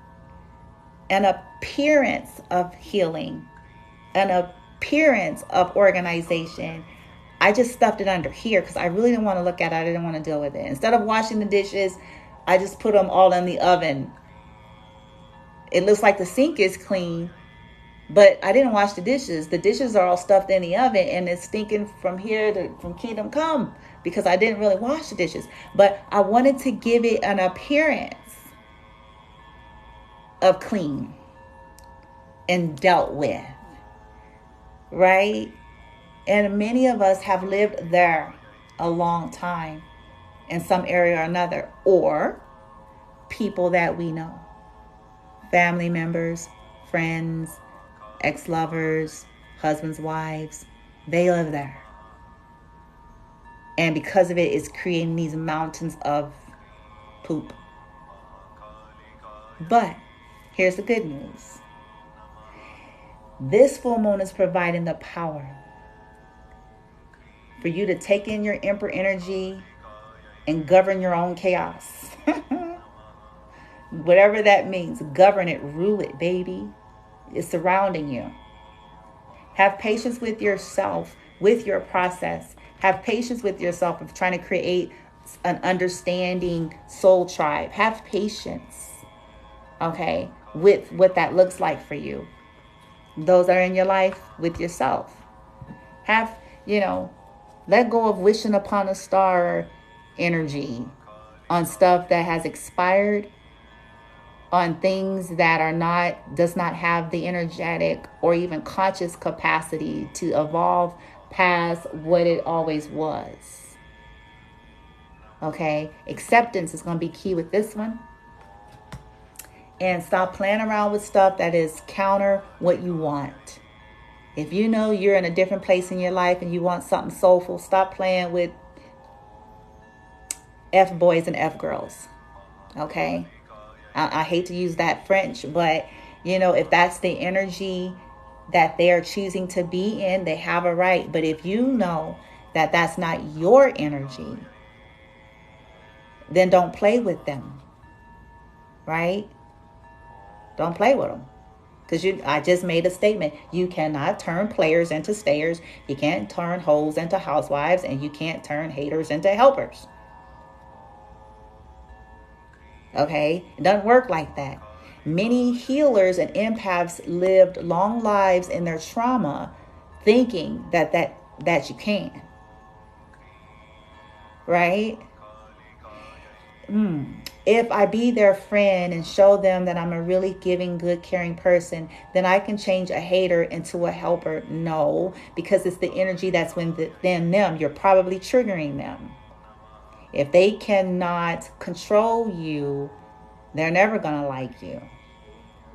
an appearance of healing, an appearance of organization. I just stuffed it under here because I really didn't want to look at it. I didn't want to deal with it. Instead of washing the dishes, I just put them all in the oven. It looks like the sink is clean, but I didn't wash the dishes. The dishes are all stuffed in the oven, and it's stinking from kingdom come because I didn't really wash the dishes. But I wanted to give it an appearance of clean and dealt with, right? And many of us have lived there a long time in some area or another, or people that we know, family members, friends, ex-lovers, husbands, wives, they live there. And because of it, it's creating these mountains of poop. But here's the good news. This full moon is providing the power for you to take in your emperor energy and govern your own chaos. Whatever that means, govern it, rule it, baby. It's surrounding you. Have patience with yourself, with your process. Have patience with yourself of trying to create an understanding soul tribe. Have patience, okay, with what that looks like for you. Those that are in your life, with yourself. Have, let go of wishing upon a star energy on stuff that has expired, on things that does not have the energetic or even conscious capacity to evolve past what it always was. Okay, acceptance is going to be key with this one. And stop playing around with stuff that is counter what you want. If you know you're in a different place in your life and you want something soulful, stop playing with F boys and F girls. Okay? I hate to use that French, but you know, if that's the energy that they're choosing to be in, they have a right. But if you know that that's not your energy, then don't play with them. Right? Don't play with them. Because I just made a statement. You cannot turn players into stayers. You can't turn hoes into housewives. And you can't turn haters into helpers. Okay? It doesn't work like that. Many healers and empaths lived long lives in their trauma thinking that you can. Right? If I be their friend and show them that I'm a really giving, good, caring person, then I can change a hater into a helper. No, because it's the energy that's within them. You're probably triggering them. If they cannot control you, they're never going to like you.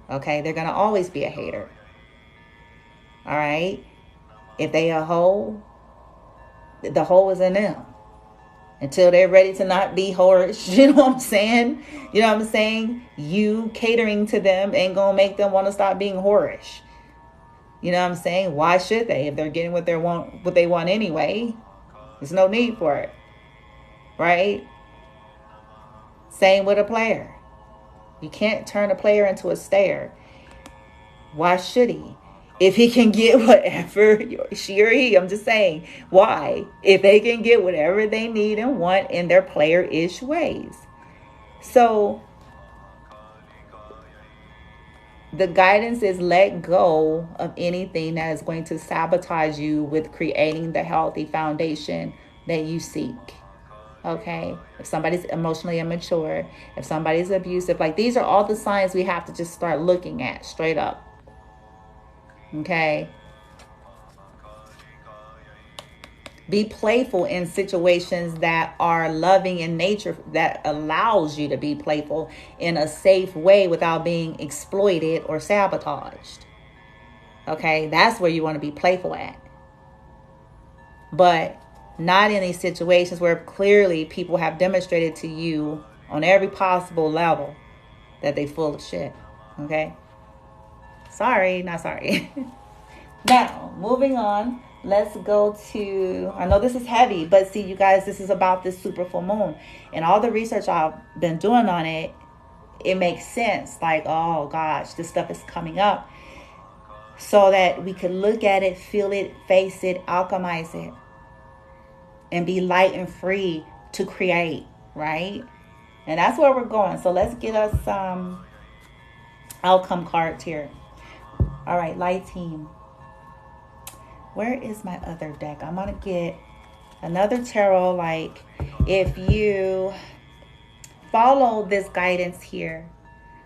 Okay? They're going to always be a hater. All right? If they a hoe, the hoe is in them. Until they're ready to not be whorish. You know what I'm saying? You know what I'm saying? You catering to them ain't going to make them want to stop being whorish. You know what I'm saying? Why should they? If they're getting what they want anyway, there's no need for it. Right? Same with a player. You can't turn a player into a stayer. Why should he? If he can get whatever, she or he, I'm just saying, why? If they can get whatever they need and want in their player-ish ways. So the guidance is let go of anything that is going to sabotage you with creating the healthy foundation that you seek. Okay? If somebody's emotionally immature, if somebody's abusive, like these are all the signs we have to just start looking at straight up. Okay? Be playful in situations that are loving in nature, that allows you to be playful in a safe way without being exploited or sabotaged. Okay? That's where you want to be playful at. But not in these situations where clearly people have demonstrated to you on every possible level that they full of shit. Okay? Sorry, not sorry. Now, moving on, let's go to, I know this is heavy, but see, you guys, this is about this super full moon. And all the research I've been doing on it, it makes sense. Like, oh gosh, this stuff is coming up. So that we could look at it, feel it, face it, alchemize it. And be light and free to create, right? And that's where we're going. So let's get us some outcome cards here. All right, light team. Where is my other deck? I'm going to get another tarot. Like, if you follow this guidance here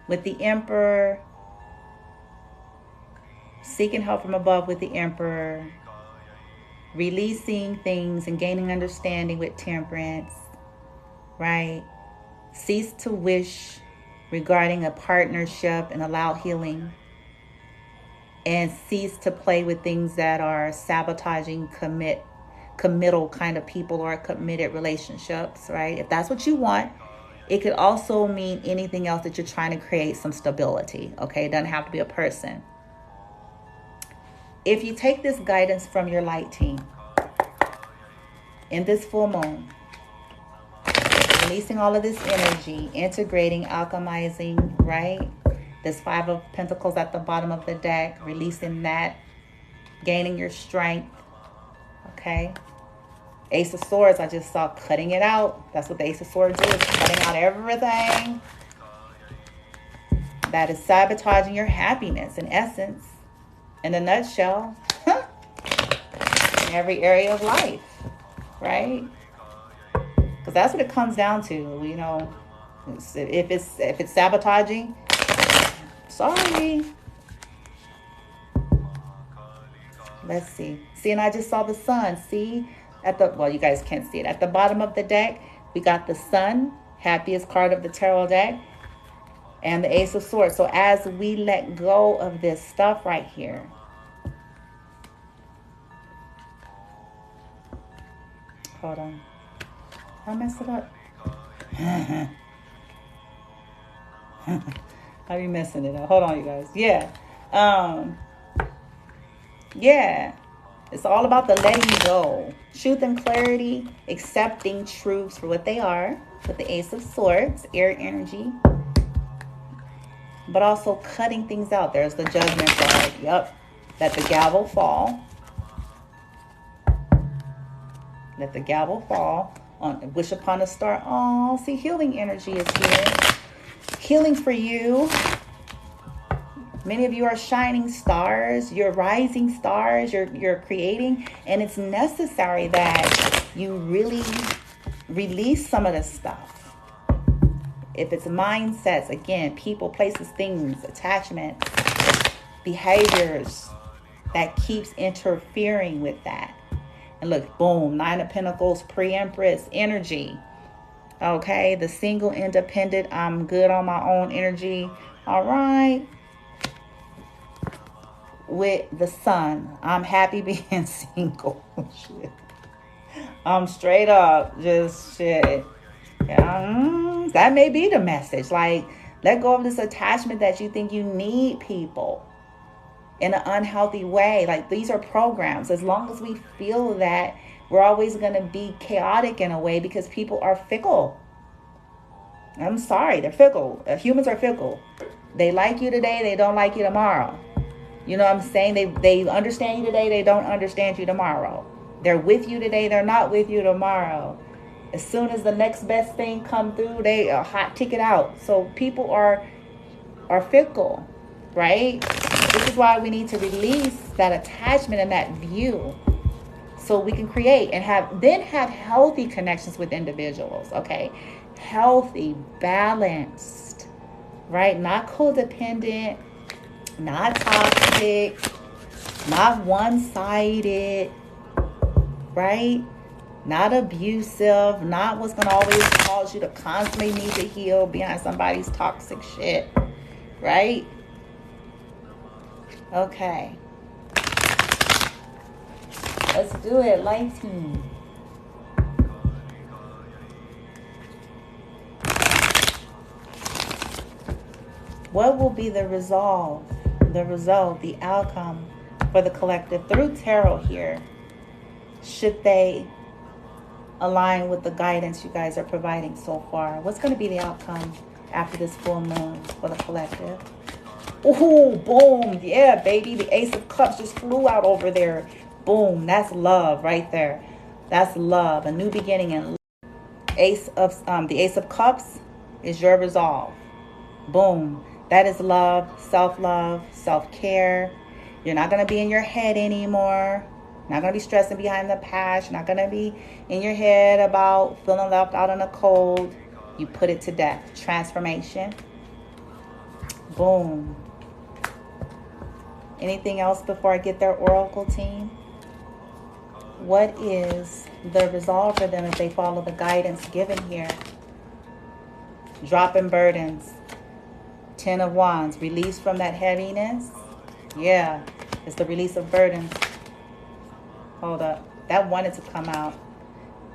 with the Emperor, seeking help from above with the Emperor, releasing things and gaining understanding with Temperance, right? Cease to wish regarding a partnership and allow healing. And cease to play with things that are sabotaging committal kind of people or committed relationships, right? If that's what you want, it could also mean anything else that you're trying to create some stability, okay? It doesn't have to be a person. If you take this guidance from your light team, in this full moon, releasing all of this energy, integrating, alchemizing, right? This 5 of Pentacles at the bottom of the deck, releasing that, gaining your strength, okay? Ace of Swords, I just saw cutting it out. That's what the Ace of Swords is, cutting out everything that is sabotaging your happiness, in essence, in a nutshell, in every area of life, right? Because that's what it comes down to, you know. If it's sabotaging, sorry. Let's see. See, and I just saw the sun. See, well, you guys can't see it. At the bottom of the deck, We got the Sun, happiest card of the tarot deck, and the Ace of Swords. So as we let go of this stuff right here, hold on, I messed it up. I be messing it up. Hold on, you guys. Yeah. Yeah. It's all about the letting go. Truth and clarity, accepting truths for what they are, with the Ace of Swords, air energy. But also cutting things out. There's the Judgment card. Yep. Let the gavel fall. Let the gavel fall. On wish upon a star. Oh, see, healing energy is here. Healing for you. Many of you are shining stars. You're rising stars. You're creating. And it's necessary that you really release some of this stuff. If it's mindsets, again, people, places, things, attachments, behaviors that keeps interfering with that. And look, boom, Nine of Pentacles, pre-Empress energy. Okay, the single, independent, I'm good on my own energy. All right. With the Sun, I'm happy being single. Shit. I'm straight up, just shit. Yeah, that may be the message. Like, let go of this attachment that you think you need people in an unhealthy way. Like, these are programs. As long as we feel that, we're always going to be chaotic in a way because people are fickle. I'm sorry, they're fickle. Humans are fickle. They like you today, they don't like you tomorrow. You know what I'm saying? They understand you today, they don't understand you tomorrow. They're with you today, they're not with you tomorrow. As soon as the next best thing come through, they are hot ticket out. So people are fickle, right? This is why we need to release that attachment and that view so we can create and have healthy connections with individuals, okay? Healthy, balanced, right? Not codependent, not toxic, not one-sided, right? Not abusive, not what's going to always cause you to constantly need to heal behind somebody's toxic shit, right? Okay. Let's do it, light team. What will be the result, the outcome for the collective through tarot here? Should they align with the guidance you guys are providing so far? What's going to be the outcome after this full moon for the collective? Ooh, boom. Yeah, baby. The Ace of Cups just flew out over there. Boom. That's love right there. That's love. A new beginning. And the Ace of Cups is your resolve. Boom. That is love, self-love, self-care. You're not going to be in your head anymore. Not going to be stressing behind the past. You're not going to be in your head about feeling left out in the cold. You put it to death. Transformation. Boom. Anything else before I get their oracle team? What is the resolve for them if they follow the guidance given here? Dropping burdens. 10 of Wands. Release from that heaviness. Yeah. It's the release of burdens. Hold up. That wanted to come out.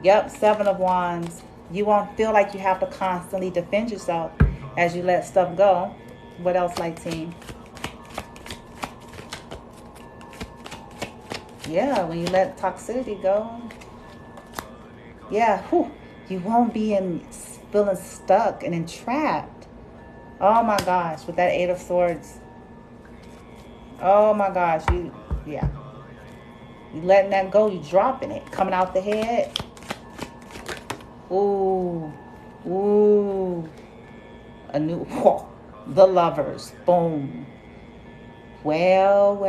Yep. 7 of Wands. You won't feel like you have to constantly defend yourself as you let stuff go. What else, light team? Yeah, when you let toxicity go. Yeah, whew, you won't be feeling stuck and entrapped. Oh my gosh, with that 8 of Swords. Oh my gosh, you letting that go, you dropping it, coming out the head. Ooh, a new, whoa, the Lovers, boom. Well.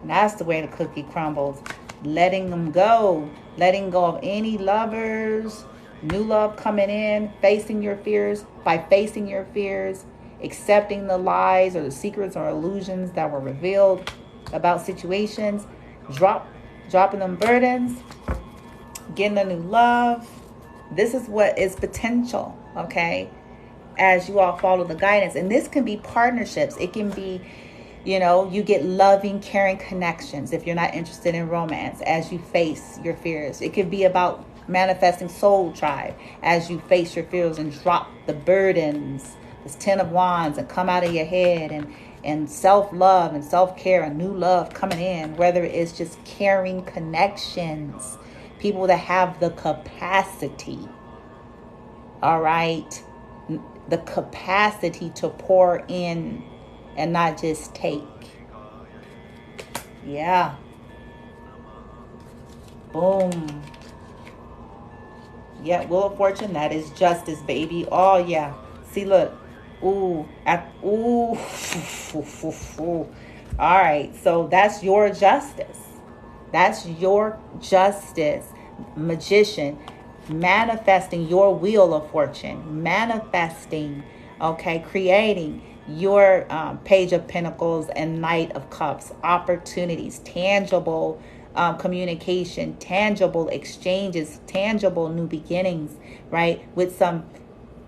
And that's the way the cookie crumbles. Letting them go. Letting go of any lovers. New love coming in. Facing your fears. By facing your fears. Accepting the lies or the secrets or illusions that were revealed about situations. Dropping them burdens. Getting a new love. This is what is potential, okay, as you all follow the guidance. And this can be partnerships. It can be, you get loving, caring connections if you're not interested in romance as you face your fears. It could be about manifesting soul tribe as you face your fears and drop the burdens, this 10 of wands, and come out of your head, and self-love and self-care and new love coming in, whether it's just caring connections, people that have the capacity, all right, the capacity to pour in and not just take. Yeah. Boom. Yeah, Wheel of Fortune, that is justice, baby. Oh, yeah. See, look. Ooh. Ooh. All right. So that's your justice. That's your justice. Magician. Manifesting your Wheel of Fortune. Manifesting. Okay. Creating your Page of Pentacles and Knight of Cups. Opportunities. Tangible communication, tangible exchanges, tangible new beginnings, right? With some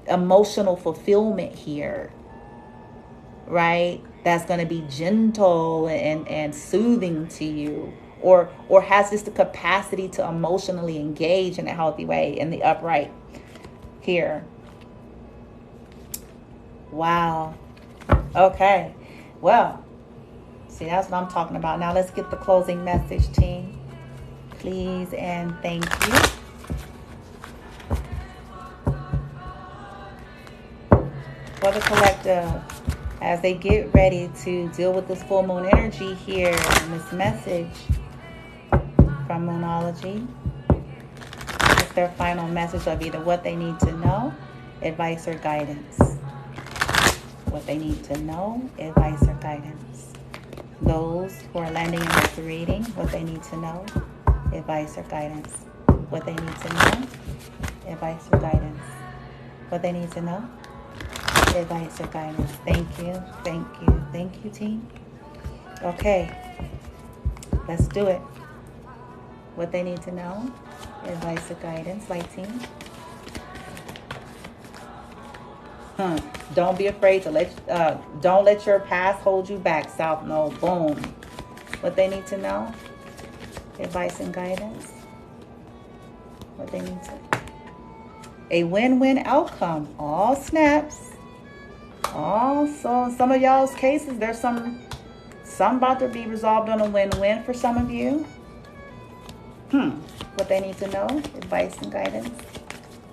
emotional fulfillment here, right? That's going to be gentle and soothing to you, or has just the capacity to emotionally engage in a healthy way in the upright here. Wow. Okay. Well, see, that's what I'm talking about. Now let's get the closing message, team. Please and thank you. For the collective, as they get ready to deal with this full moon energy here and this message from Moonology, it's their final message of either what they need to know, advice, or guidance. What they need to know, advice, or guidance. Those who are landing in this reading, what they need to know, advice, or guidance. What they need to know, advice, or guidance. What they need to know, advice, or guidance. Thank you, thank you, thank you, team. Okay, let's do it. What they need to know, advice, or guidance, light team. Don't be afraid to don't let your past hold you back, South Node. Boom. What they need to know, advice and guidance. What they need to. A win-win outcome. All snaps. So some of y'all's cases, there's some about to be resolved on a win-win for some of you. What they need to know, advice and guidance.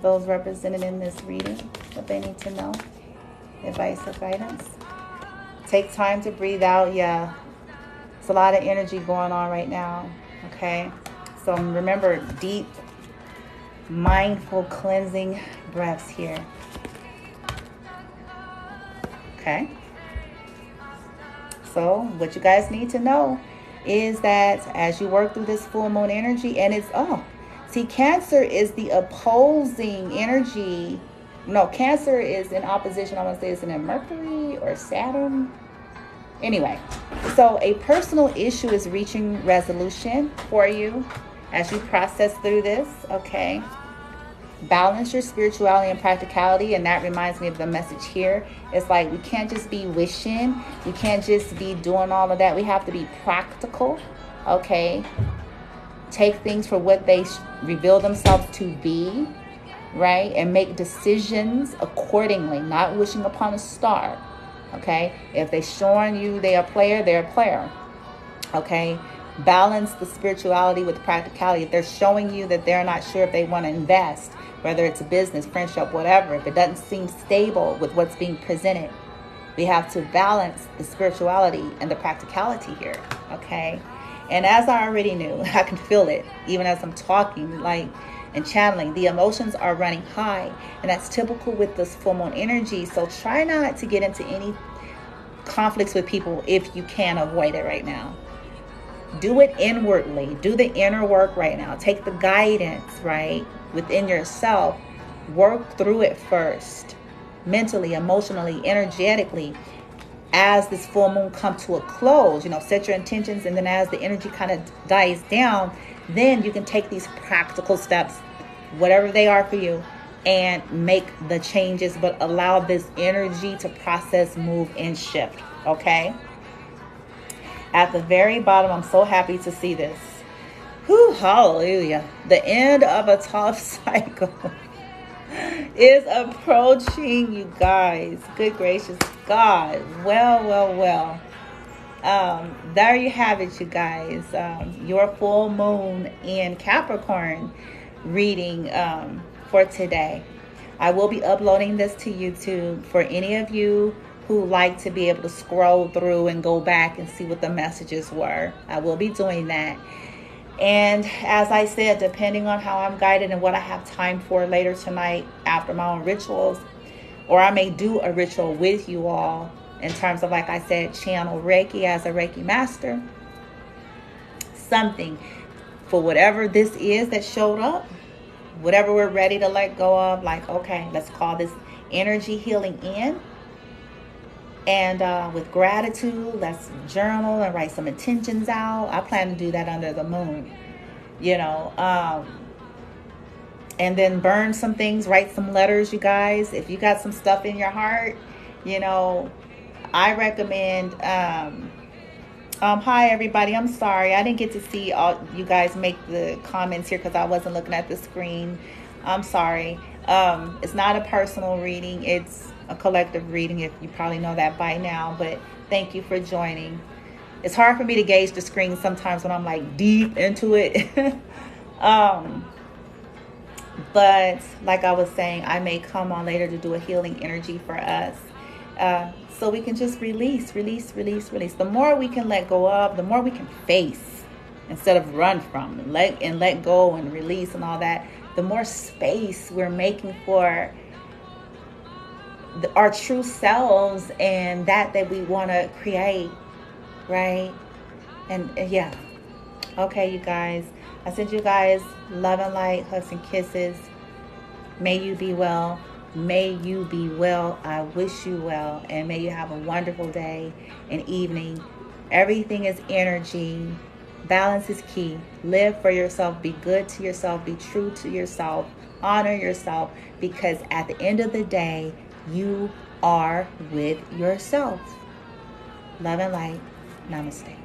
Those represented in this reading, what they need to know, advice or guidance. Take time to breathe out. Yeah, it's a lot of energy going on right now. Okay, so remember, deep, mindful, cleansing breaths here. Okay, so what you guys need to know is that as you work through this full moon energy, and it's see, Cancer is the opposing energy. No, Cancer is in opposition. I want to say it's in Mercury or Saturn. Anyway, so a personal issue is reaching resolution for you as you process through this, okay? Balance your spirituality and practicality, and that reminds me of the message here. It's like we can't just be wishing. We can't just be doing all of that. We have to be practical, okay? Take things for what they reveal themselves to be, right? And make decisions accordingly, not wishing upon a star, okay? If they're showing you they're a player, they're a player, okay? Balance the spirituality with practicality. If they're showing you that they're not sure if they want to invest, whether it's a business, friendship, whatever, if it doesn't seem stable with what's being presented, we have to balance the spirituality and the practicality here, okay? And as I already knew, I can feel it even as I'm talking, and channeling. The emotions are running high, and that's typical with this full moon energy. So try not to get into any conflicts with people if you can avoid it right now. Do it inwardly. Do the inner work right now. Take the guidance, right, within yourself. Work through it first, mentally, emotionally, energetically. As this full moon comes to a close, set your intentions, and then as the energy kind of dies down, then you can take these practical steps whatever they are for you, and make the changes, but allow this energy to process, move, and shift. Okay? At the very bottom, I'm so happy to see this. Whew, hallelujah. The end of a tough cycle is approaching, you guys. Good gracious God. Well. There you have it, you guys. Your full moon in Capricorn reading for today. I will be uploading this to YouTube for any of you who like to be able to scroll through and go back and see what the messages were. I will be doing that. And as I said, depending on how I'm guided and what I have time for later tonight after my own rituals, or I may do a ritual with you all in terms of, like I said, channel Reiki as a Reiki master. Something for whatever this is that showed up, whatever we're ready to let go of, like, okay, let's call this energy healing in. And with gratitude, let's journal and write some intentions out. I plan to do that under the moon, and then burn some things, write some letters, you guys. If you got some stuff in your heart, I recommend, hi everybody, I'm sorry, I didn't get to see all you guys make the comments here because I wasn't looking at the screen. I'm sorry. It's not a personal reading, it's a collective reading, if you probably know that by now, but thank you for joining. It's hard for me to gauge the screen sometimes when I'm like deep into it. But like I was saying, I may come on later to do a healing energy for us. So we can just release. The more we can let go of, the more we can face instead of run from, and let go and release and all that. The more space we're making for our true selves and that we want to create, right? And yeah. Okay, you guys. I send you guys love and light, hugs and kisses. May you be well. May you be well. I wish you well. And may you have a wonderful day and evening. Everything is energy. Balance is key. Live for yourself. Be good to yourself. Be true to yourself. Honor yourself. Because at the end of the day, you are with yourself. Love and light. Namaste.